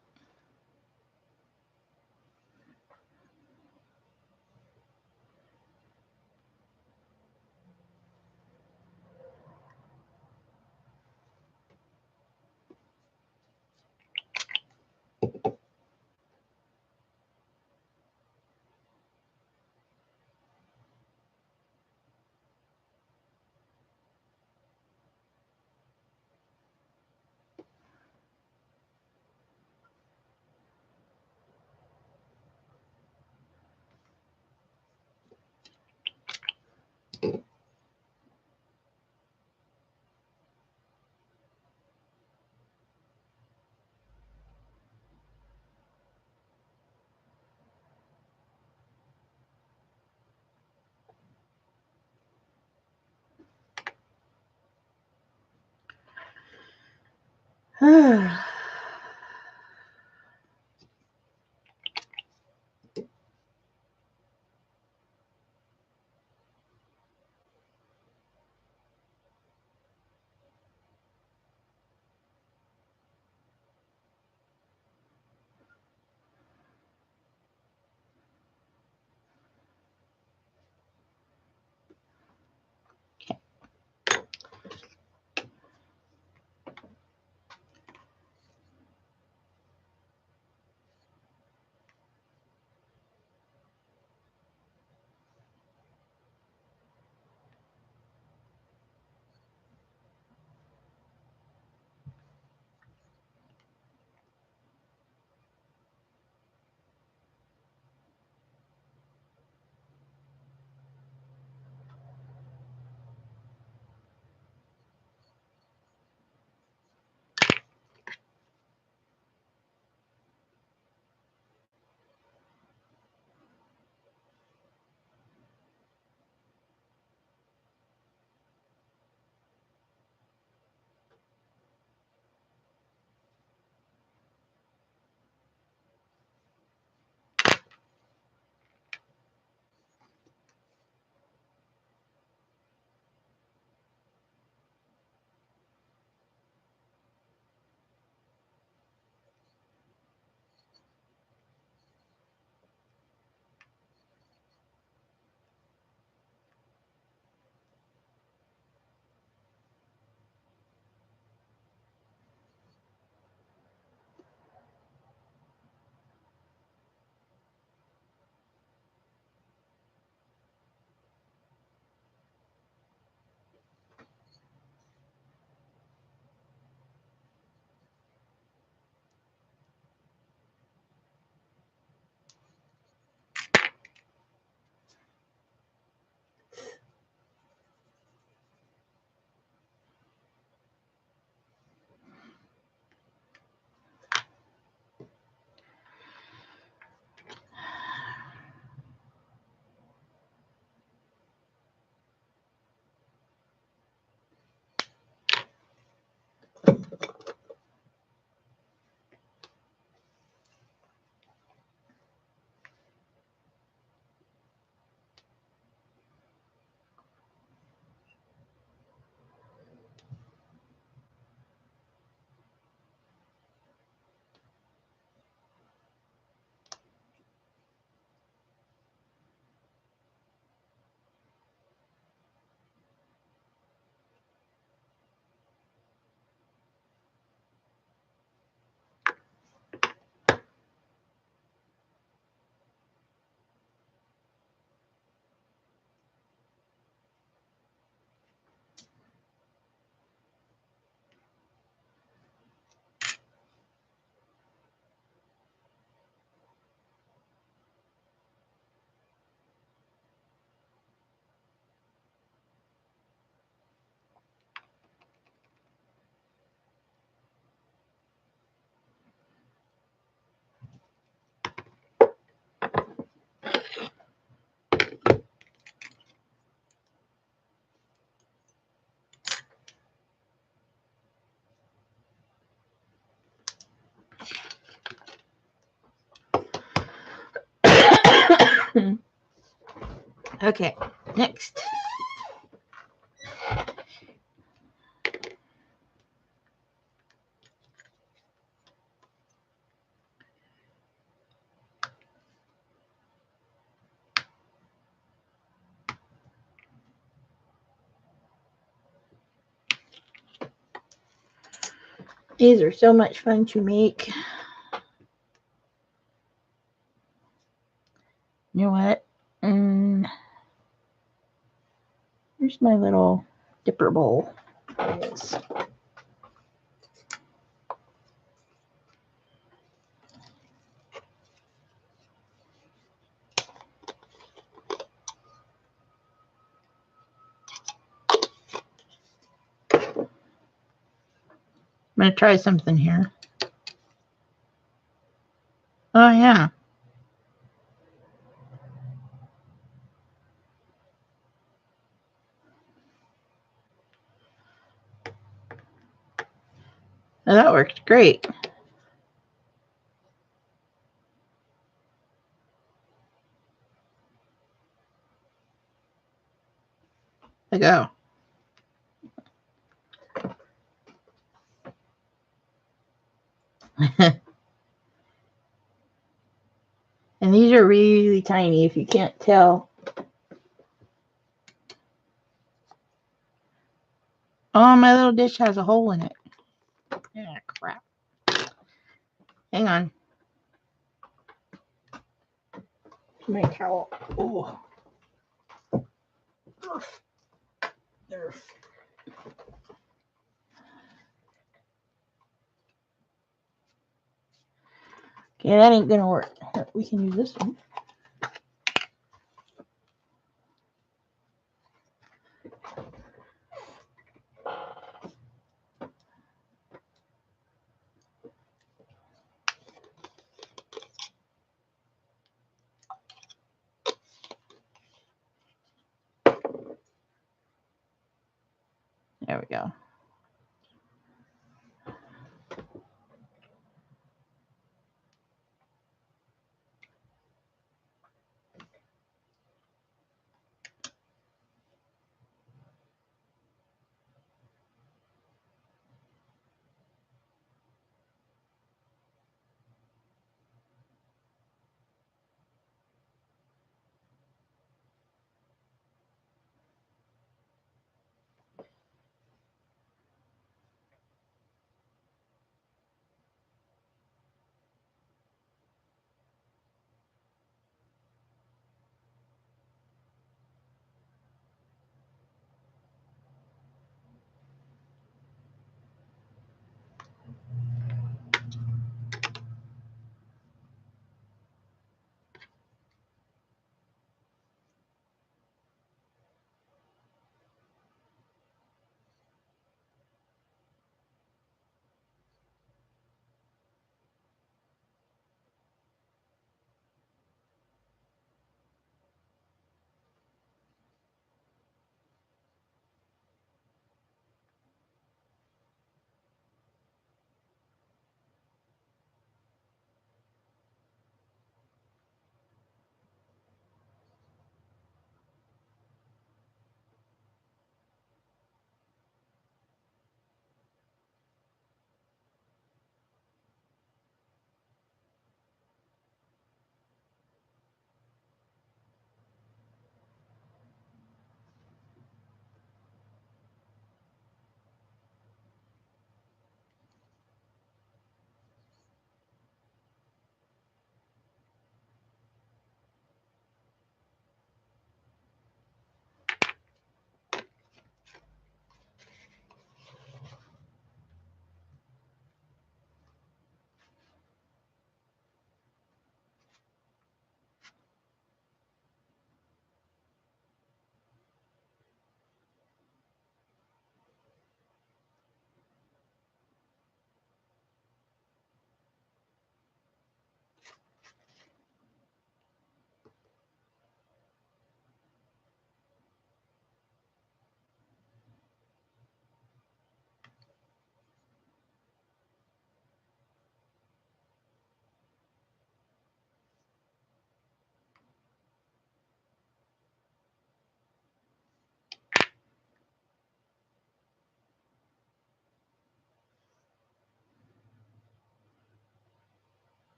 [SPEAKER 1] Okay, next. These are so much fun to make. You know what? Here's my little dipper bowl. Yes. I'm going to try something here. Oh, yeah. Oh, that worked great. There we go. And these are really tiny if you can't tell. Oh, my little dish has a hole in it. Ah, crap. Hang on. My towel. Oh. There. Okay, that ain't gonna work. We can use this one. There we go.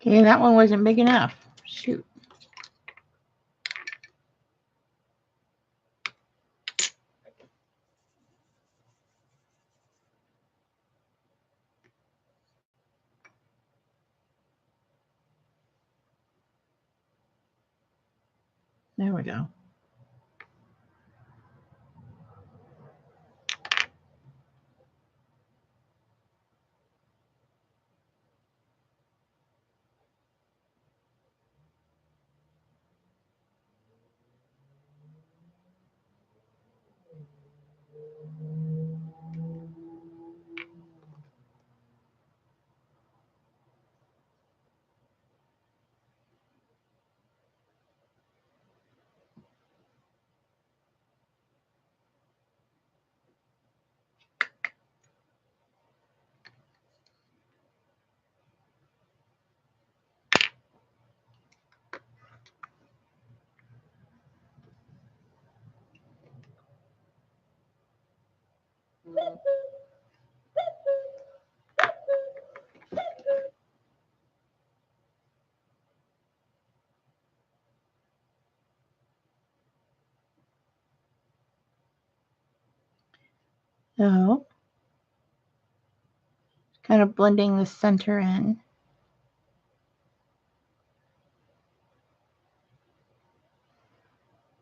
[SPEAKER 1] Okay, that one wasn't big enough. Shoot. There we go. So, kind of blending the center in.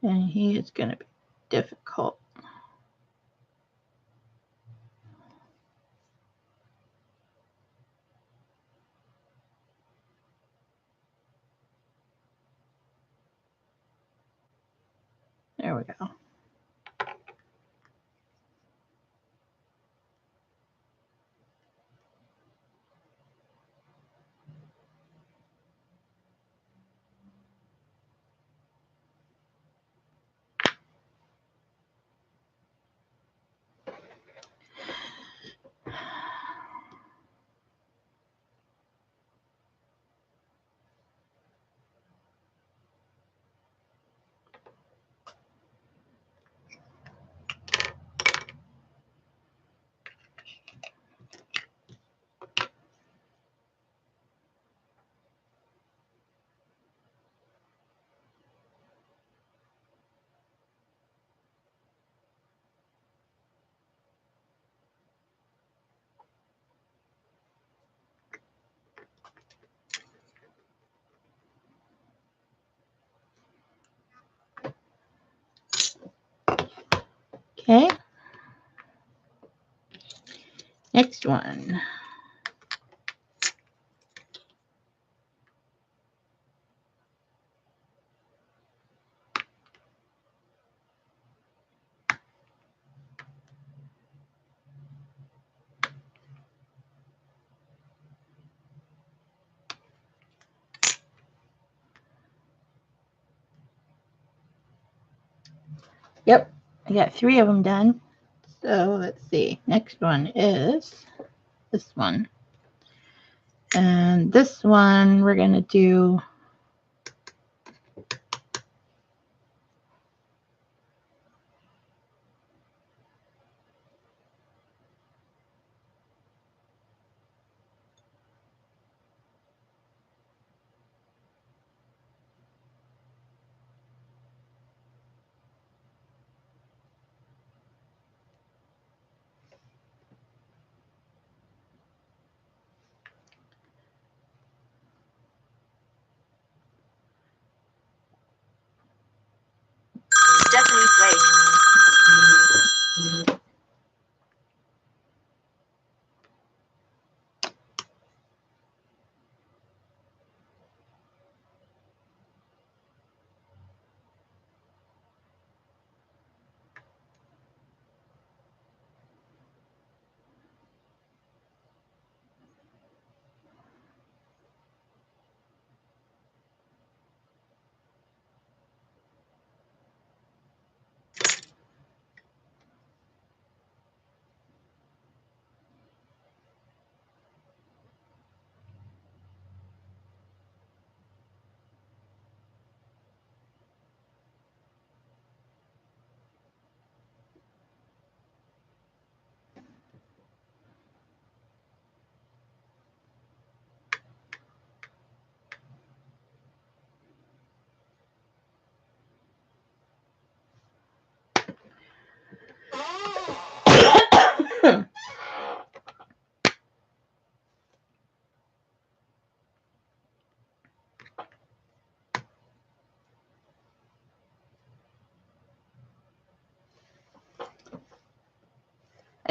[SPEAKER 1] And he is going to be difficult. There we go. Okay. Next one. Yep, I got 3 of them done. So let's see. Next one is this one. And this one we're going to do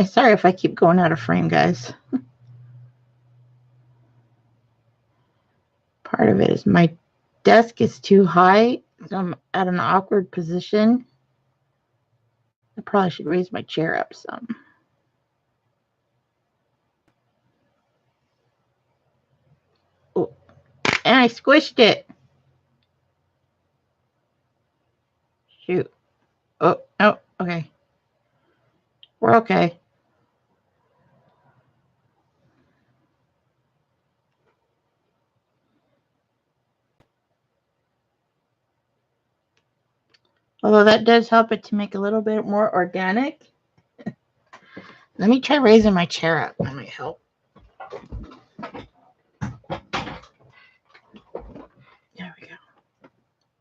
[SPEAKER 1] Sorry if I keep going out of frame, guys. Part of it is my desk is too high, so I'm at an awkward position. I probably should raise my chair up some. Oh, and I squished it. Shoot. Oh, no. Okay. We're okay. Although that does help it to make a little bit more organic. Let me try raising my chair up. That might help. There we go.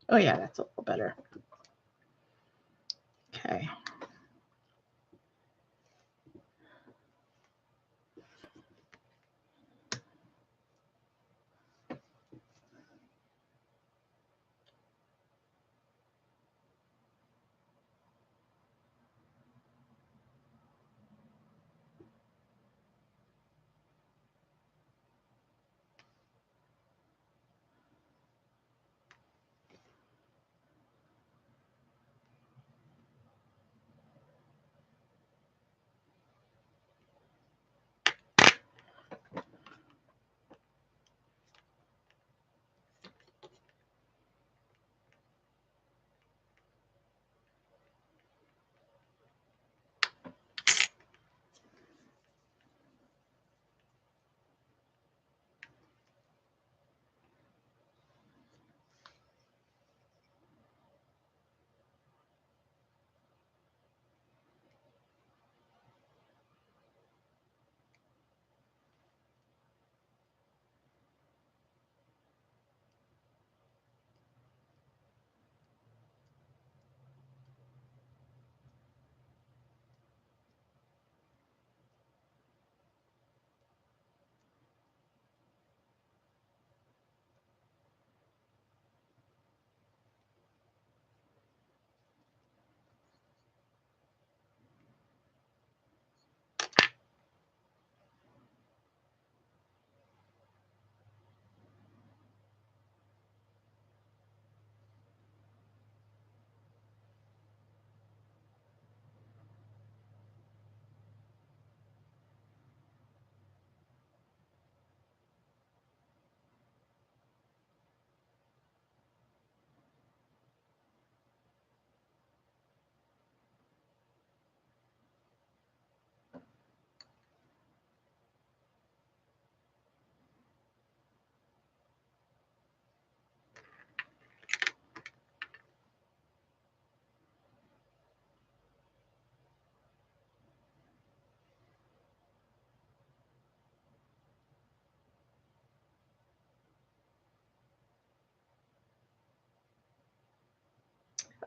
[SPEAKER 1] Oh, yeah, that's a little better. Okay.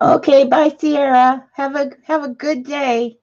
[SPEAKER 1] Okay, bye, Sierra. Have a good day.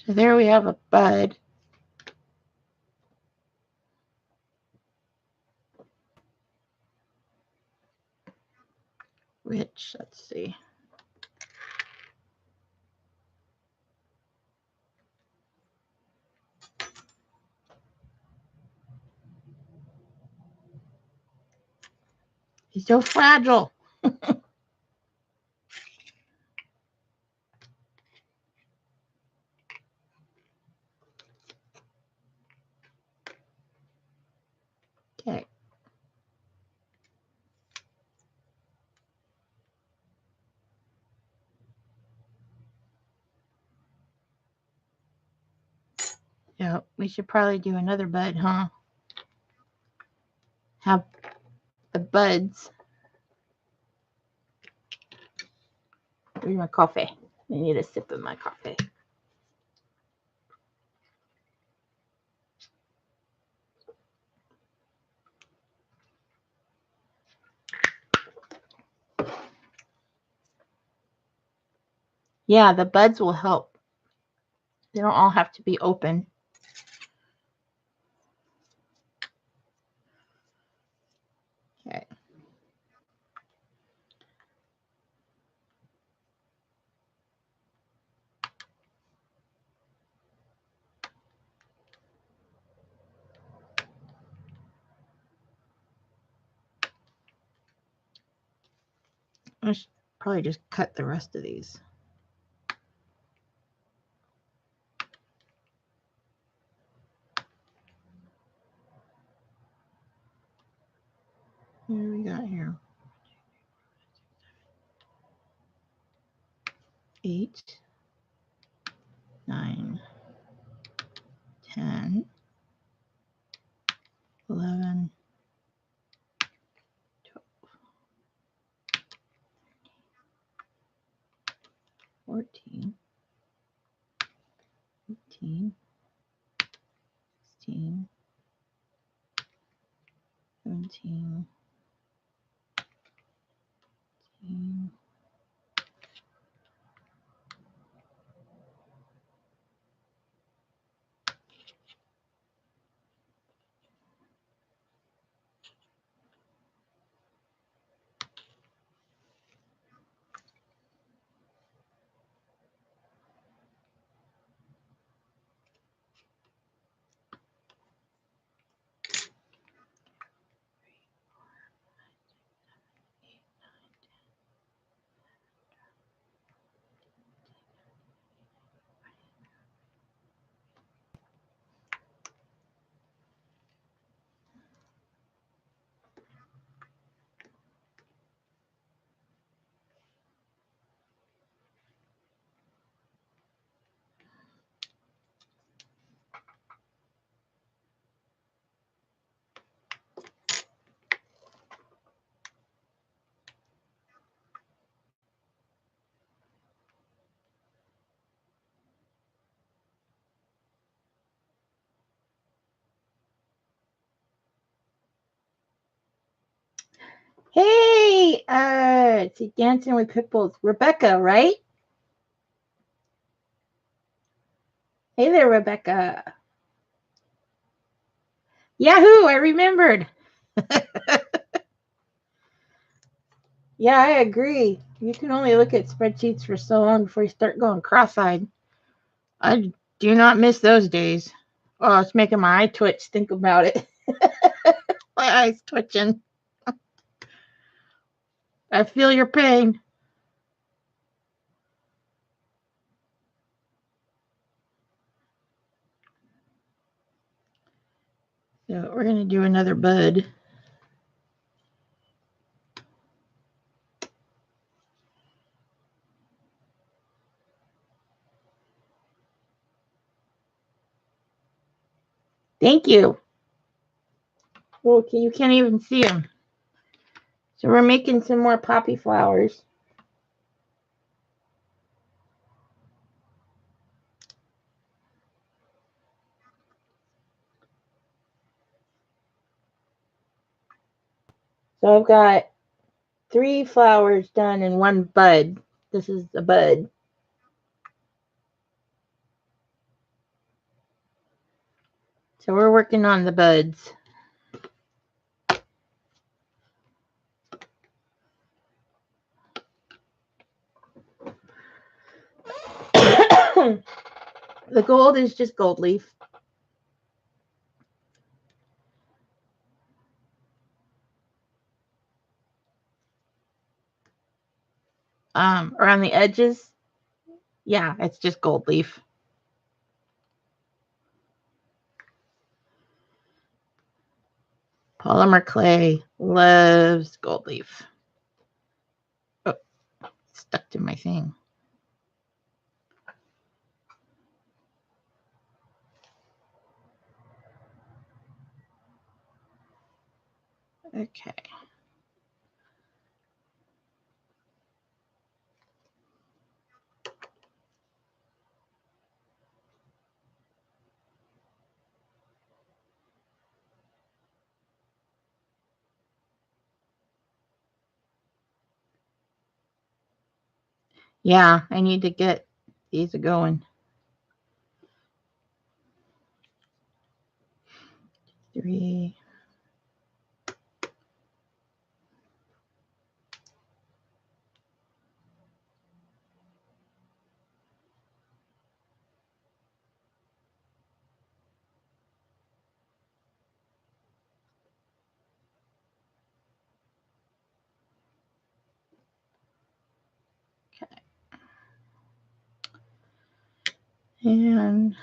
[SPEAKER 1] So there we have a bud. Which, let's see. He's so fragile. Okay. Yeah, we should probably do another bud, huh? Have the buds. Where's my coffee? I need a sip of my coffee. Yeah, the buds will help. They don't all have to be open. Okay. I should probably just cut the rest of these. What do we got here? 8, 9, 10, 11, 12, 14, 15, 16, 17, 18. Hey, it's Dancing with Pitbulls. Rebecca, right? Hey there, Rebecca. Yahoo, I remembered. Yeah, I agree. You can only look at spreadsheets for so long before you start going cross-eyed. I do not miss those days. Oh, it's making my eye twitch. Think about it. My eyes twitching. I feel your pain. So we're going to do another bud. Thank you. Well, you can't even see them. So we're making some more poppy flowers. So I've got 3 flowers done in 1 bud. This is a bud. So we're working on the buds. The gold is just gold leaf. Around the edges, yeah, it's just gold leaf. Polymer clay loves gold leaf. Oh, stuck to my thing. Okay. Yeah, I need to get these going. 3. Okay. And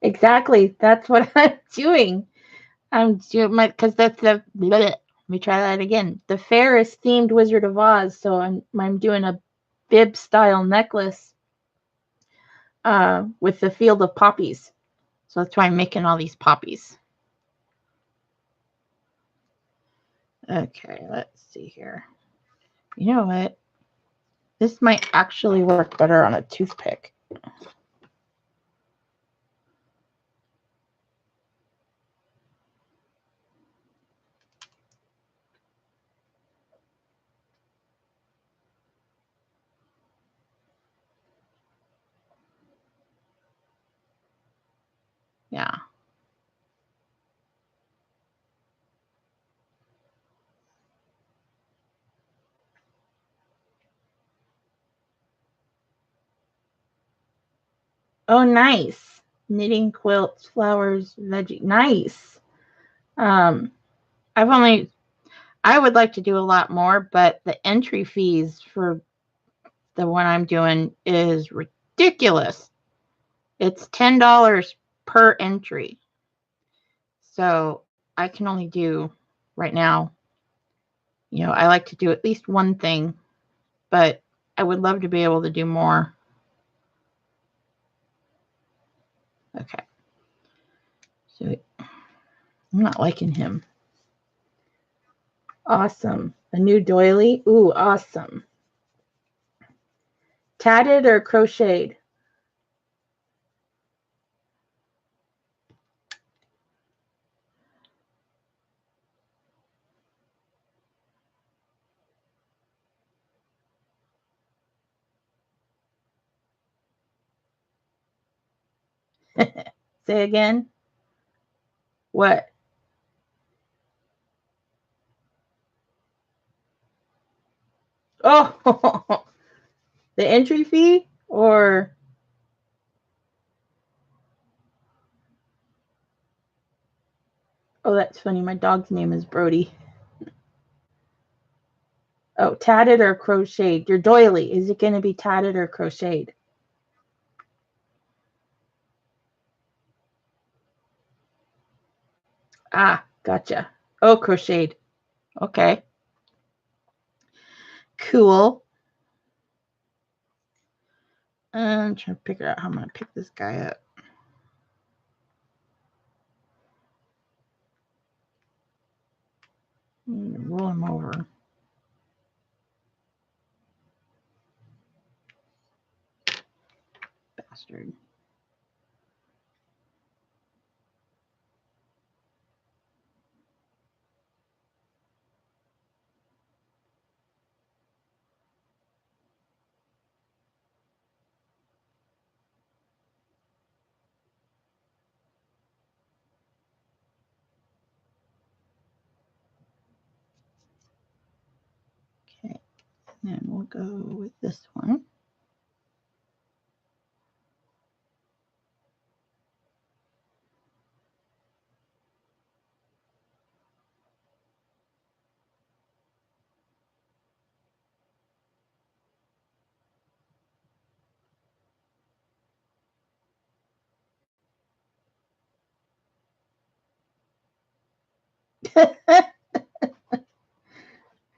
[SPEAKER 1] exactly, that's what I'm doing. I'm doing my, because that's the, bleh, let me try that again. The fair is themed Wizard of Oz, so I'm doing a bib style necklace with the field of poppies. So that's why I'm making all these poppies. Okay, let's see here. You know what? This might actually work better on a toothpick. Yeah. Oh, nice. Knitting quilts, flowers, veggie. Nice. I would like to do a lot more, but the entry fees for the one I'm doing is ridiculous. It's $10 per entry. So I can only do right now, I like to do at least one thing, but I would love to be able to do more. Okay. So I'm not liking him. Awesome. A new doily. Ooh, awesome. Tatted or crocheted? Say again. What? Oh, the entry fee or? Oh, that's funny. My dog's name is Brody. Oh, tatted or crocheted? Your doily. Is it going to be tatted or crocheted? Ah, gotcha. Oh, crocheted. Okay. Cool. I'm trying to figure out how I'm going to pick this guy up. Roll him over. Bastard. Okay, and then we'll go with this one.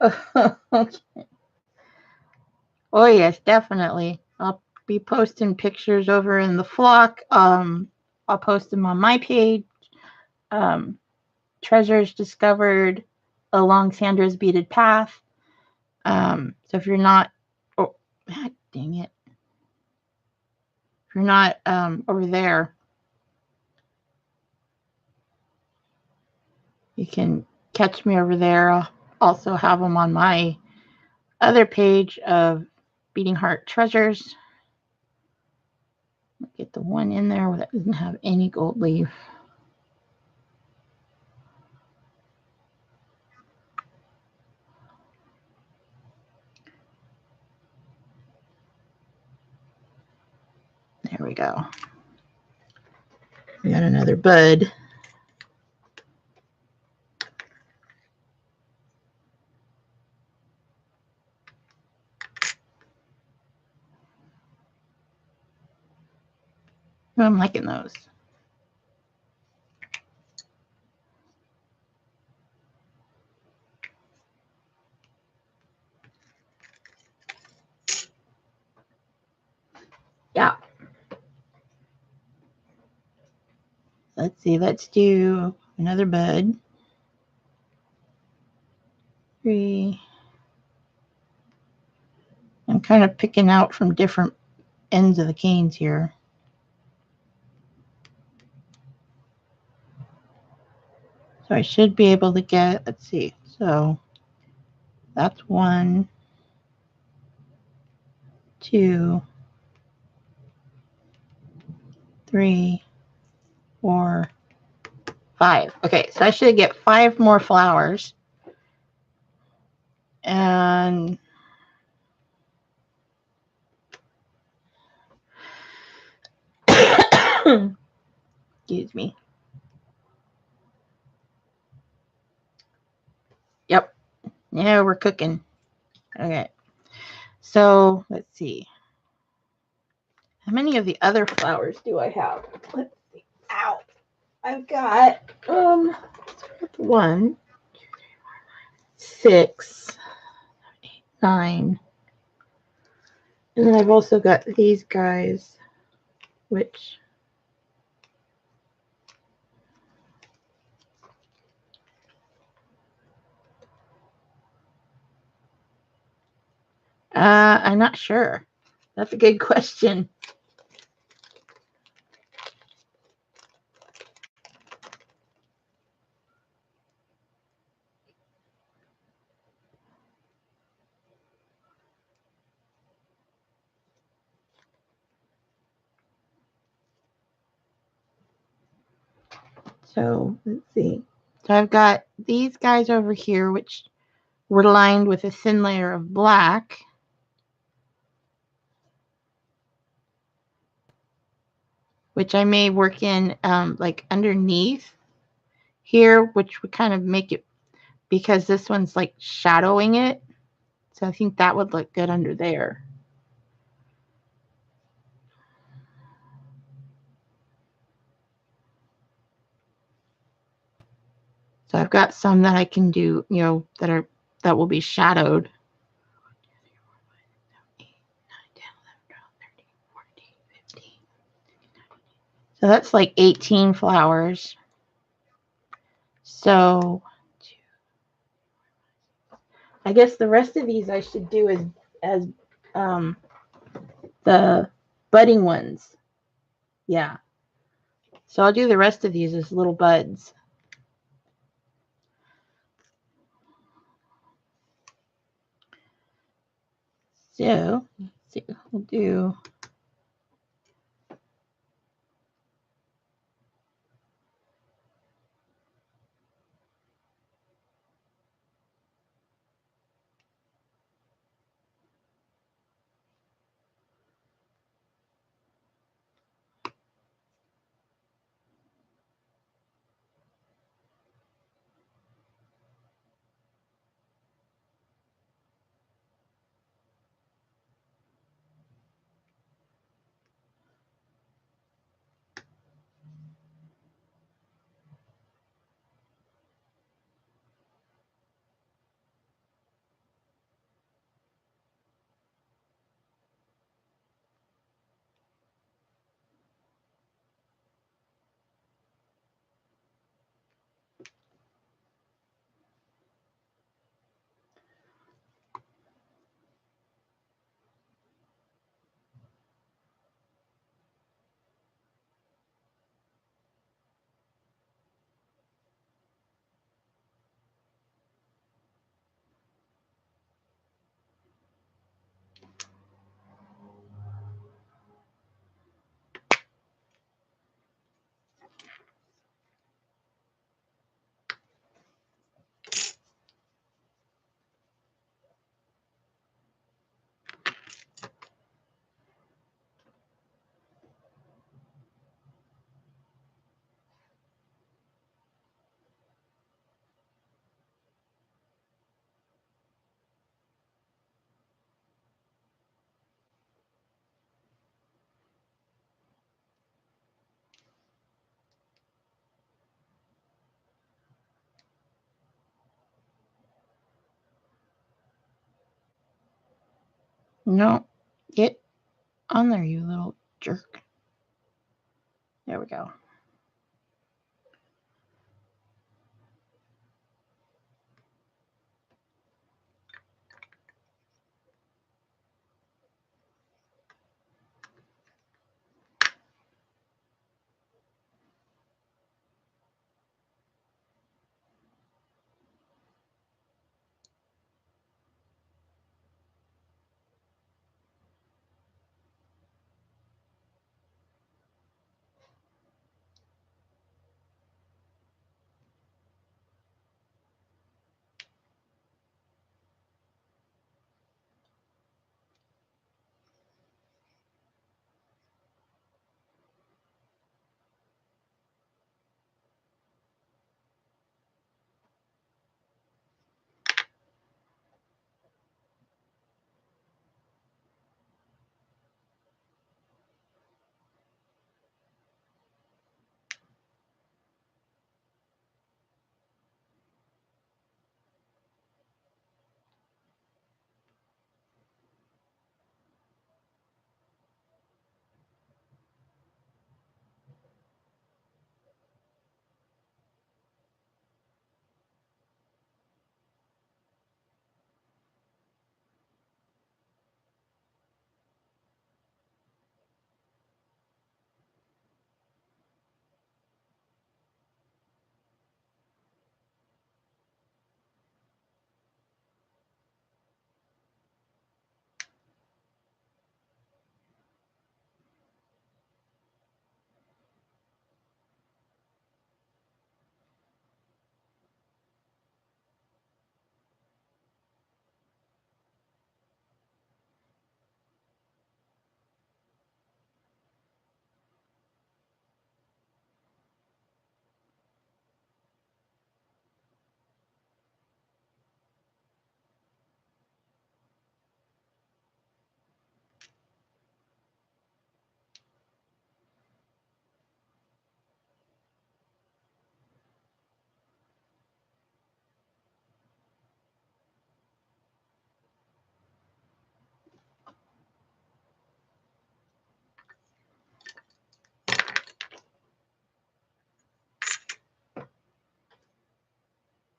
[SPEAKER 1] Okay. Oh yes, definitely. I'll be posting pictures over in the flock. I'll post them on my page. Treasures discovered along Sandra's beaded path. So if you're not, oh, dang it, if you're not over there, you can catch me over there. I'll also have them on my other page of Beating Heart Treasures. Get the one in there that doesn't have any gold leaf. There we go. We got another bud. I'm liking those. Yeah. Let's see. Let's do another bud. 3. I'm kind of picking out from different ends of the canes here. So I should be able to get, let's see. So that's 1, 2, 3, 4, 5. Okay, so I should get 5 more flowers. And excuse me. Yep. Yeah, we're cooking. Okay. So let's see. How many of the other flowers do I have? Let's see. Ow. I've got 1, 6, 8, 9. And then I've also got these guys, which I'm not sure. That's a good question. So let's see. So I've got these guys over here, which were lined with a thin layer of black. Which I may work in like underneath here, which would kind of make it, because this one's like shadowing it. So I think that would look good under there. So I've got some that I can do, that will be shadowed. So that's like 18 flowers. So I guess the rest of these I should do as the budding ones. Yeah. So I'll do the rest of these as little buds. So let's see, we'll do no, get on there, you little jerk. There we go.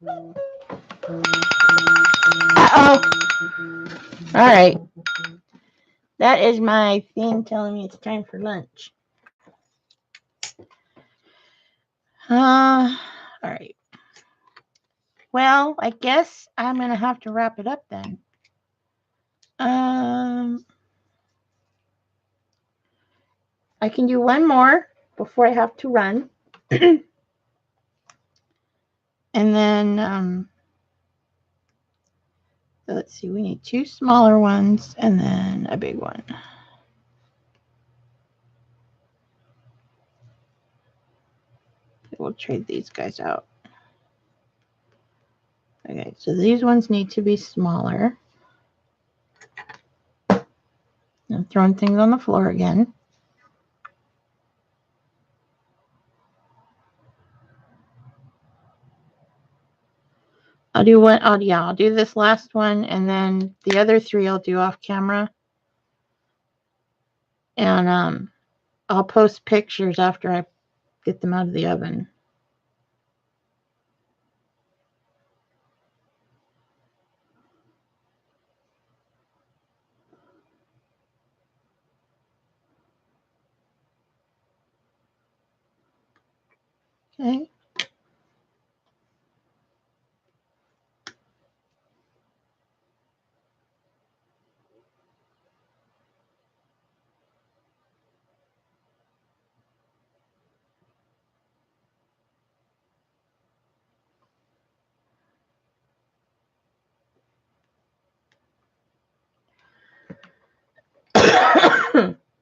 [SPEAKER 1] Uh-oh. All right. That is my thing telling me it's time for lunch. All right. Well, I guess I'm going to have to wrap it up then. I can do one more before I have to run. And then, so let's see, we need 2 smaller ones and then a big one. We'll trade these guys out. Okay, so these ones need to be smaller. I'm throwing things on the floor again. I'll do one. Oh, yeah, I'll do this last one, and then the other 3 I'll do off camera. And I'll post pictures after I get them out of the oven. Okay.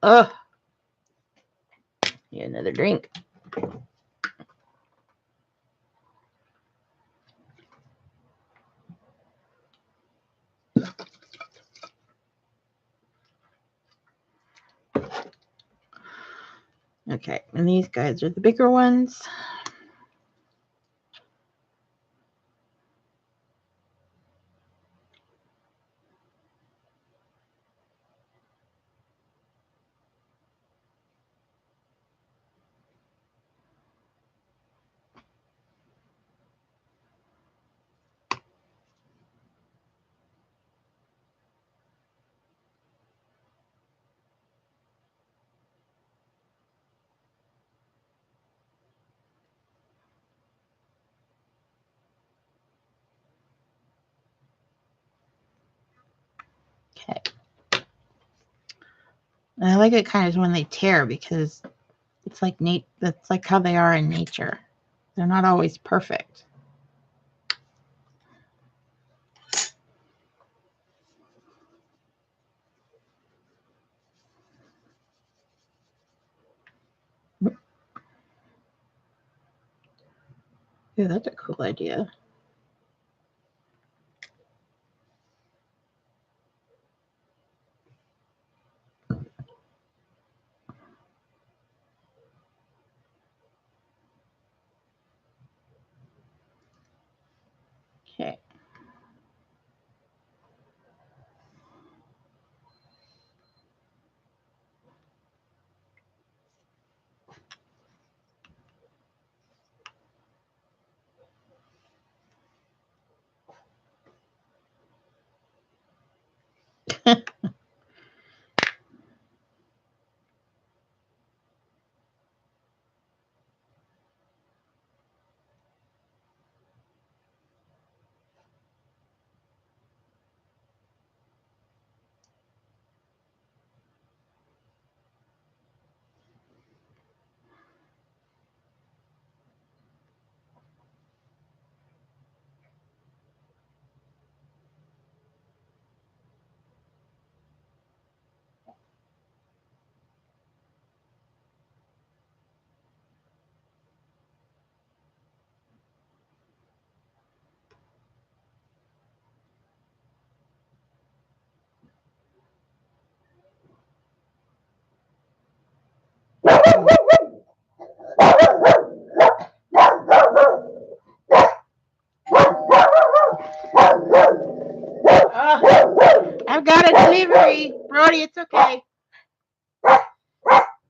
[SPEAKER 1] Ugh. Need another drink. Okay, and these guys are the bigger ones. Okay. And I like it kind of when they tear because it's like that's like how they are in nature. They're not always perfect. Yeah, that's a cool idea. Okay. I've got a delivery. Brody, it's okay.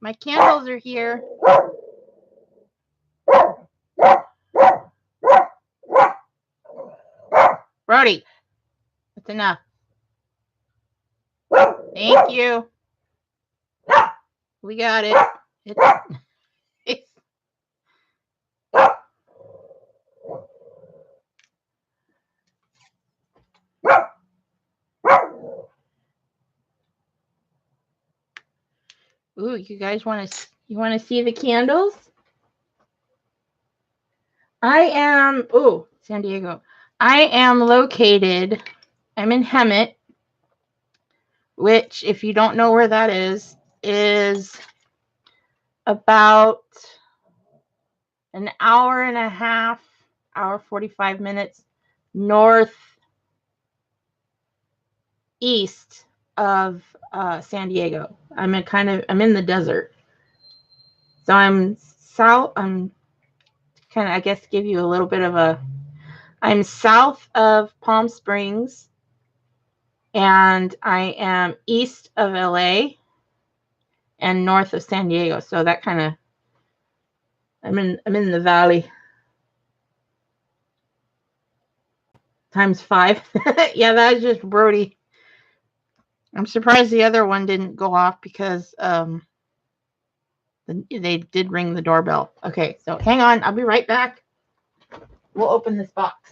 [SPEAKER 1] My candles are here. Brody, that's enough. Thank you. We got it. It's Ooh, you guys want to see the candles? San Diego. I am located, I'm in Hemet, which, if you don't know where that is about an hour and a half, hour 45 minutes northeast of San Diego. I'm in the desert. So I'm I guess give you a little bit of I'm south of Palm Springs, and I am east of LA and north of San Diego. So that kind of, I'm in the valley. Times 5. Yeah, that is just Brody. I'm surprised the other one didn't go off because they did ring the doorbell. Okay, so hang on. I'll be right back. We'll open this box.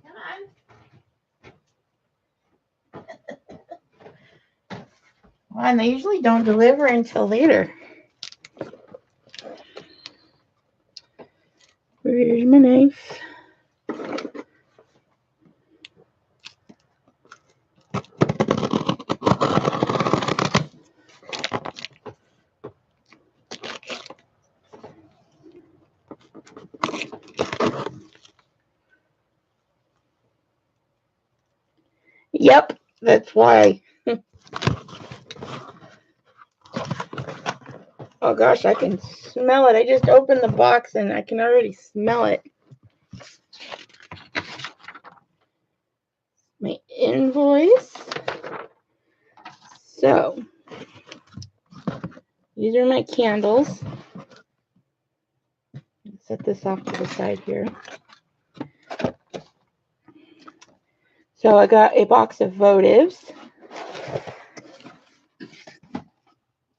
[SPEAKER 1] Come on. Well, and they usually don't deliver until later. Where's my knife? Yep, that's why. Oh gosh, I can smell it. I just opened the box and I can already smell it. My invoice. So, these are my candles. Set this off to the side here. So I got a box of votives.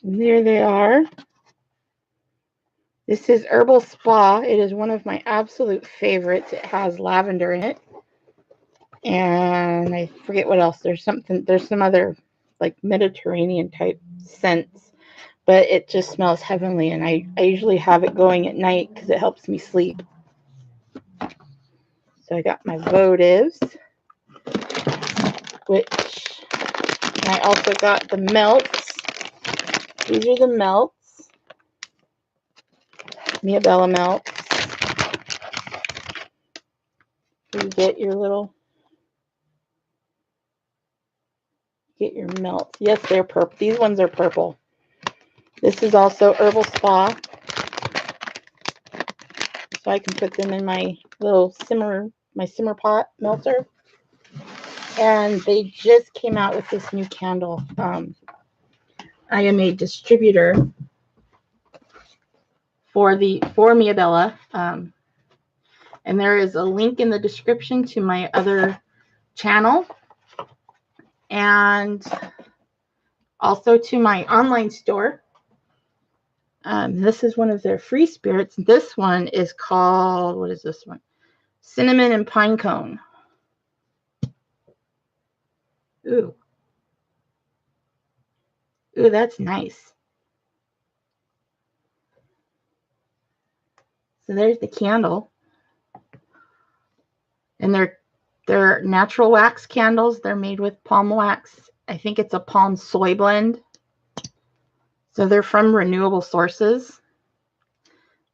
[SPEAKER 1] And there they are. This is Herbal Spa. It is one of my absolute favorites. It has lavender in it. And I forget what else. There's some other like Mediterranean type scents. But it just smells heavenly. And I usually have it going at night because it helps me sleep. So I got my votives, which I also got the melts. These are the melts. Mia Bella melts. You get your melts. Yes, they're purple. These ones are purple. This is also Herbal Spa. So I can put them in my little simmer pot melter. And they just came out with this new candle. I am a distributor for Mia Bella. And there is a link in the description to my other channel and also to my online store. This is one of their free spirits. This one is called, what is this one? Cinnamon and Pine Cone. Ooh, that's nice. So there's the candle. And they're natural wax candles. They're made with palm wax. I think it's a palm soy blend. So they're from renewable sources.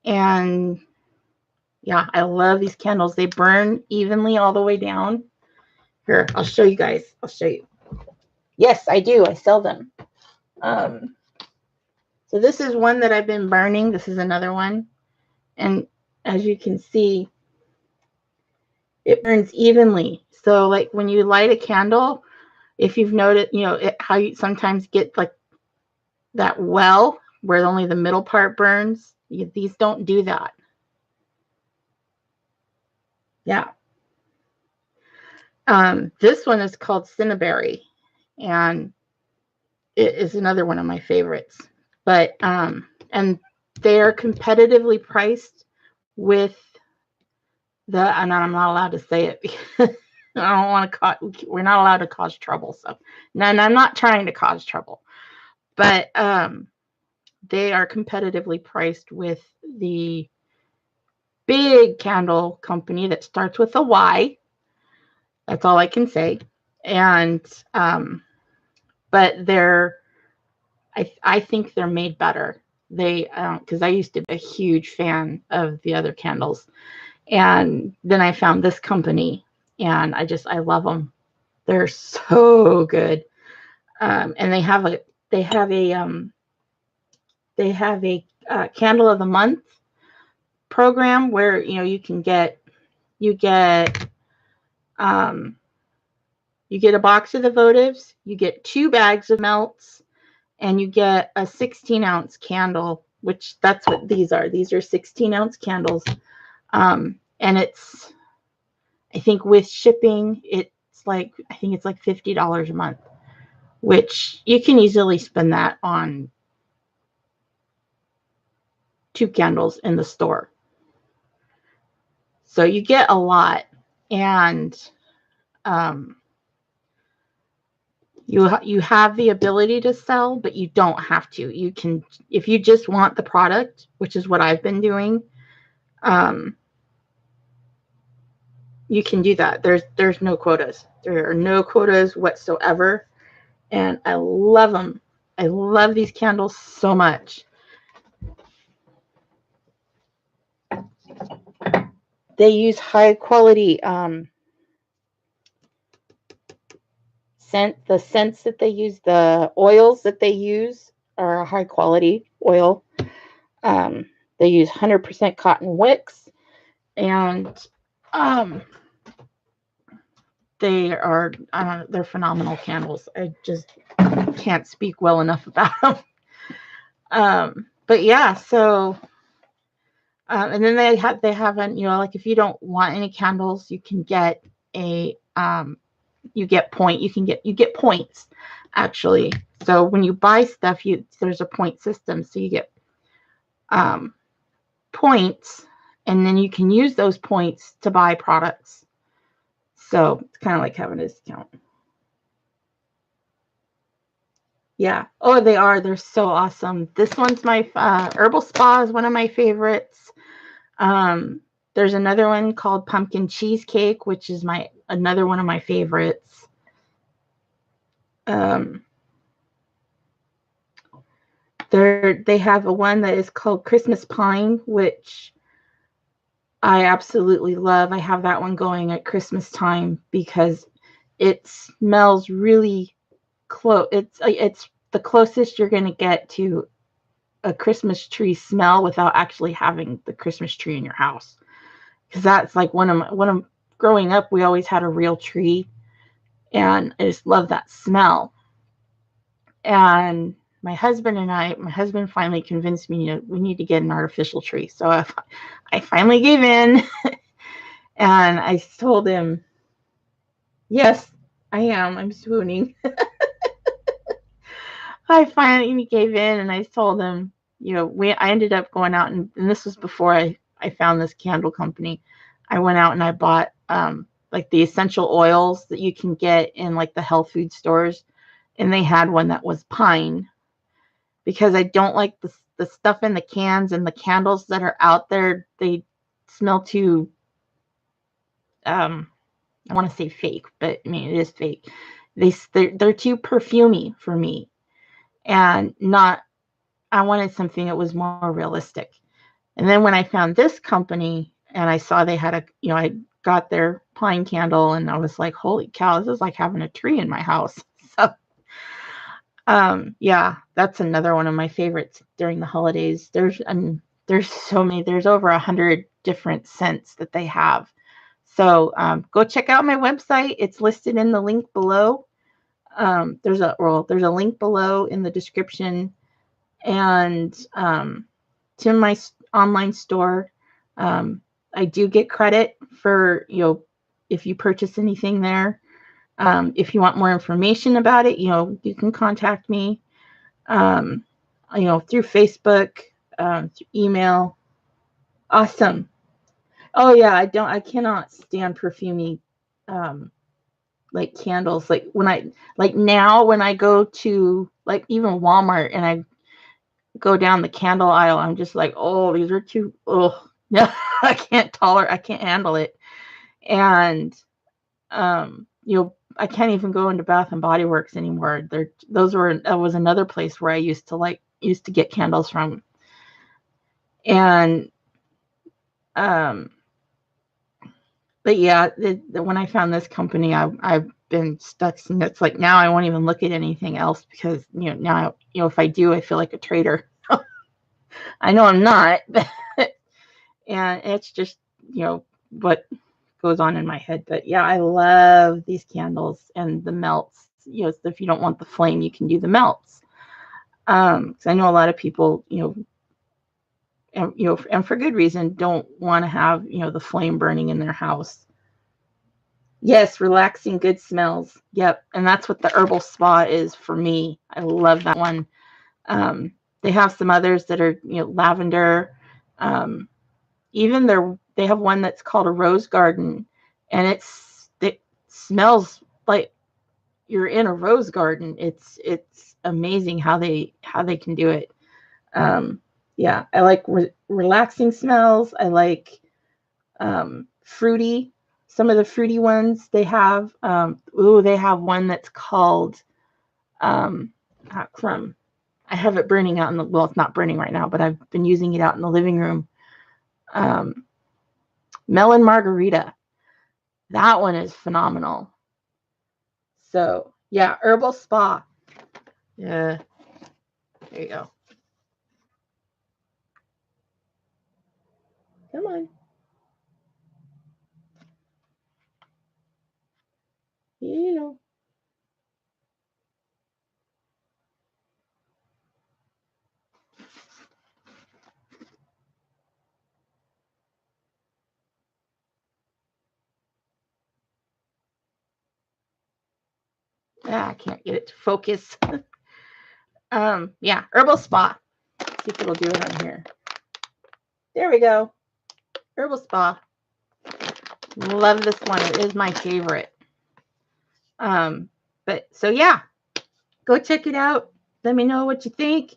[SPEAKER 1] And Yeah, I love these candles. They burn evenly all the way down. Here, I'll show you guys. I'll show you. Yes, I do. I sell them. So this is one that I've been burning. This is another one. And as you can see, it burns evenly. So like when you light a candle, if you've noticed, how you sometimes get like that well where only the middle part burns. These don't do that. Yeah. This one is called Cinnaberry, and it is another one of my favorites. But and they are competitively priced with and I'm not allowed to say it because I don't want to we're not allowed to cause trouble. So, and I'm not trying to cause trouble, but they are competitively priced with the big candle company that starts with a Y. That's all I can say. And but I think they're made better. They because I used to be a huge fan of the other candles, and then I found this company, and I love them. They're so good. And they have a candle of the month program where you get a box of the votives, you get 2 bags of melts, and you get a 16-ounce candle, which that's what these are. These are 16-ounce candles. And it's, I think with shipping, I think it's like $50 a month, which you can easily spend that on 2 candles in the store. So you get a lot, and you have the ability to sell, but you don't have to. You can, if you just want the product, which is what I've been doing, you can do that. There's no quotas. There are no quotas whatsoever, and I love them. I love these candles so much. They use high quality the scents that they use, the oils that they use are a high quality oil. They use 100% cotton wicks, and they're phenomenal candles. I just can't speak well enough about them. But yeah, so and then they have like if you don't want any candles, you can get you get points actually. So when you buy stuff, there's a point system, so you get points, and then you can use those points to buy products. So it's kind of like having a discount. Yeah. Oh, they're so awesome. This one's my Herbal Spa is one of my favorites. There's another one called Pumpkin Cheesecake, which is another one of my favorites. They have a one that is called Christmas Pine, which I absolutely love. I have that one going at Christmas time because it smells really close. It's the closest you're going to get to a Christmas tree smell without actually having the Christmas tree in your house. Because that's like one of growing up, we always had a real tree, and I just love that smell. And my husband finally convinced me, we need to get an artificial tree. So I finally gave in, and I told him, yes, I am. I'm swooning. I finally gave in, and I told him, I ended up going out, and this was before I found this candle company. I went out and I bought like the essential oils that you can get in like the health food stores, and they had one that was pine, because I don't like the stuff in the cans and the candles that are out there. They smell too I want to say fake, but I mean it is fake. They're too perfumey for me, and I wanted something that was more realistic. And then when I found this company, and I saw they had I got their pine candle, and I was like, holy cow, this is like having a tree in my house. So, yeah, that's another one of my favorites during the holidays. There's so many. There's over 100 different scents that they have. So go check out my website. It's listed in the link below. There's a link below in the description, and to my online store. I do get credit for if you purchase anything there. If you want more information about it, you can contact me. Through Facebook, through email. Awesome. Oh yeah, I cannot stand perfumey, like candles. Like when I go to like even Walmart and I go down the candle aisle, I'm just like, oh, these are too, oh, no, I can't handle it. And, I can't even go into Bath and Body Works anymore. That was another place where I used to get candles from. And, but yeah, when I found this company, I've been stuck. And it's like now I won't even look at anything else because now if I do, I feel like a traitor. I know I'm not, but and it's just what goes on in my head. But yeah, I love these candles and the melts. If you don't want the flame, you can do the melts. Because I know a lot of people, and for good reason, don't want to have the flame burning in their house. Yes, relaxing, good smells. Yep, and that's what the herbal spa is for me. I love that one. They have some others that are lavender. Even they have one that's called a rose garden, and it smells like you're in a rose garden. It's amazing how they can do it. Yeah, I like relaxing smells. I like fruity. Some of the fruity ones they have. They have one that's called crumb. I have it burning out it's not burning right now, but I've been using it out in the living room. Melon margarita. That one is phenomenal. So yeah, herbal spa. Yeah, there you go. Come on. Yeah. I can't get it to focus. Yeah, herbal spa. See if it'll do it on here. There we go. Herbal spa. Love this one. It is my favorite. But so yeah, go check it out. Let me know what you think.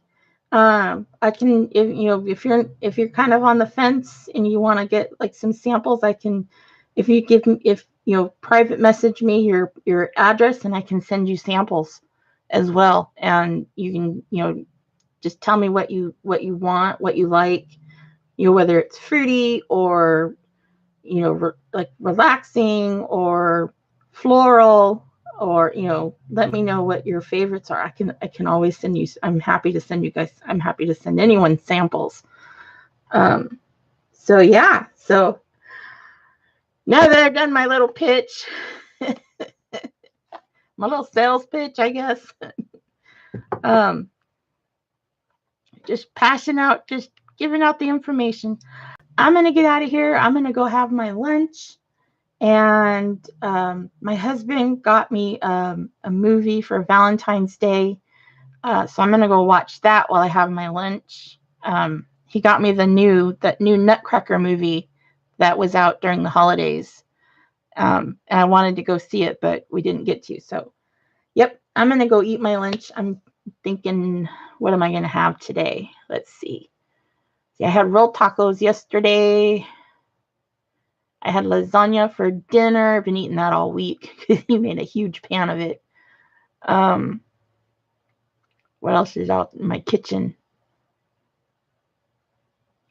[SPEAKER 1] I can, if you're kind of on the fence and you want to get like some samples, I can, if private message me your address, and I can send you samples as well. And you can, just tell me what you want, what you like, whether it's fruity or, like relaxing or floral, or let me know what your favorites are. I can always send you. I'm happy to send you guys. I'm happy to send anyone samples. So yeah. So now that I've done my little pitch, my little sales pitch, I guess. Just passing out, just giving out the information. I'm gonna get out of here. I'm gonna go have my lunch. And my husband got me a movie for Valentine's Day. So I'm going to go watch that while I have my lunch. He got me that new Nutcracker movie that was out during the holidays. And I wanted to go see it, but we didn't get to. So, yep, I'm going to go eat my lunch. I'm thinking, what am I going to have today? Let's see. I had rolled tacos yesterday. I had lasagna for dinner. I've been eating that all week because he made a huge pan of it. What else is out in my kitchen?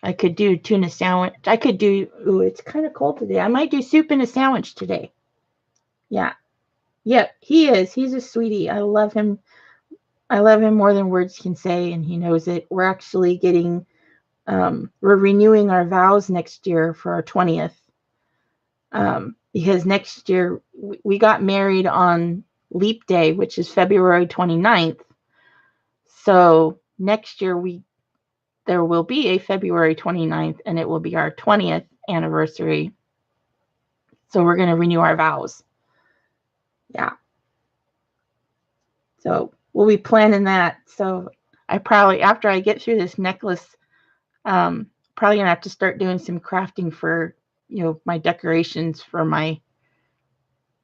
[SPEAKER 1] I could do a tuna sandwich. I could do, ooh, it's kind of cold today. I might do soup and a sandwich today. Yeah. Yep, he is. He's a sweetie. I love him. I love him more than words can say, and he knows it. We're actually we're renewing our vows next year for our 20th. Because next year we got married on Leap Day, which is February 29th. So next year there will be a February 29th, and it will be our 20th anniversary. So we're going to renew our vows. Yeah. So we'll be planning that. So I probably, after I get through this necklace, probably gonna have to start doing some crafting for, my decorations for my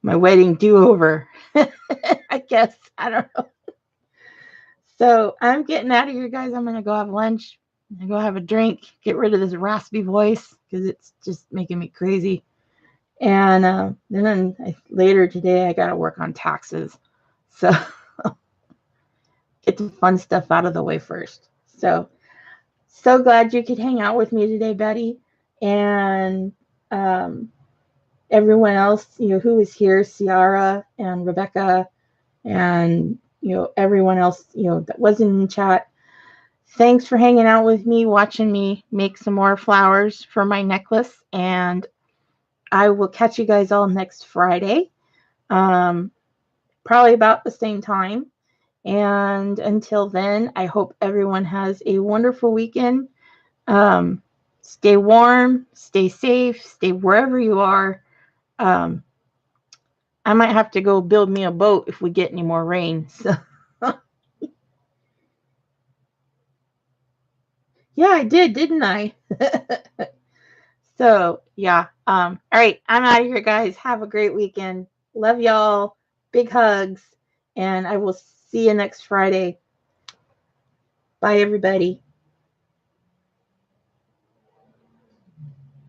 [SPEAKER 1] wedding do-over. I guess. I don't know. So I'm getting out of here, guys. I'm gonna go have lunch and go have a drink, get rid of this raspy voice because it's just making me crazy. And then later today, I gotta work on taxes. So get the fun stuff out of the way first. So glad you could hang out with me today, Betty, and everyone else, who was here, Ciara and Rebecca, and everyone else, that wasn't in chat. Thanks for hanging out with me, watching me make some more flowers for my necklace, and I will catch you guys all next Friday, probably about the same time. And until then, I hope everyone has a wonderful weekend. Stay warm, stay safe, stay wherever you are. I might have to go build me a boat if we get any more rain. So yeah, I did, didn't I? So yeah. All right, I'm out of here, guys. Have a great weekend. Love y'all. Big hugs. And I will see you next Friday. Bye, everybody.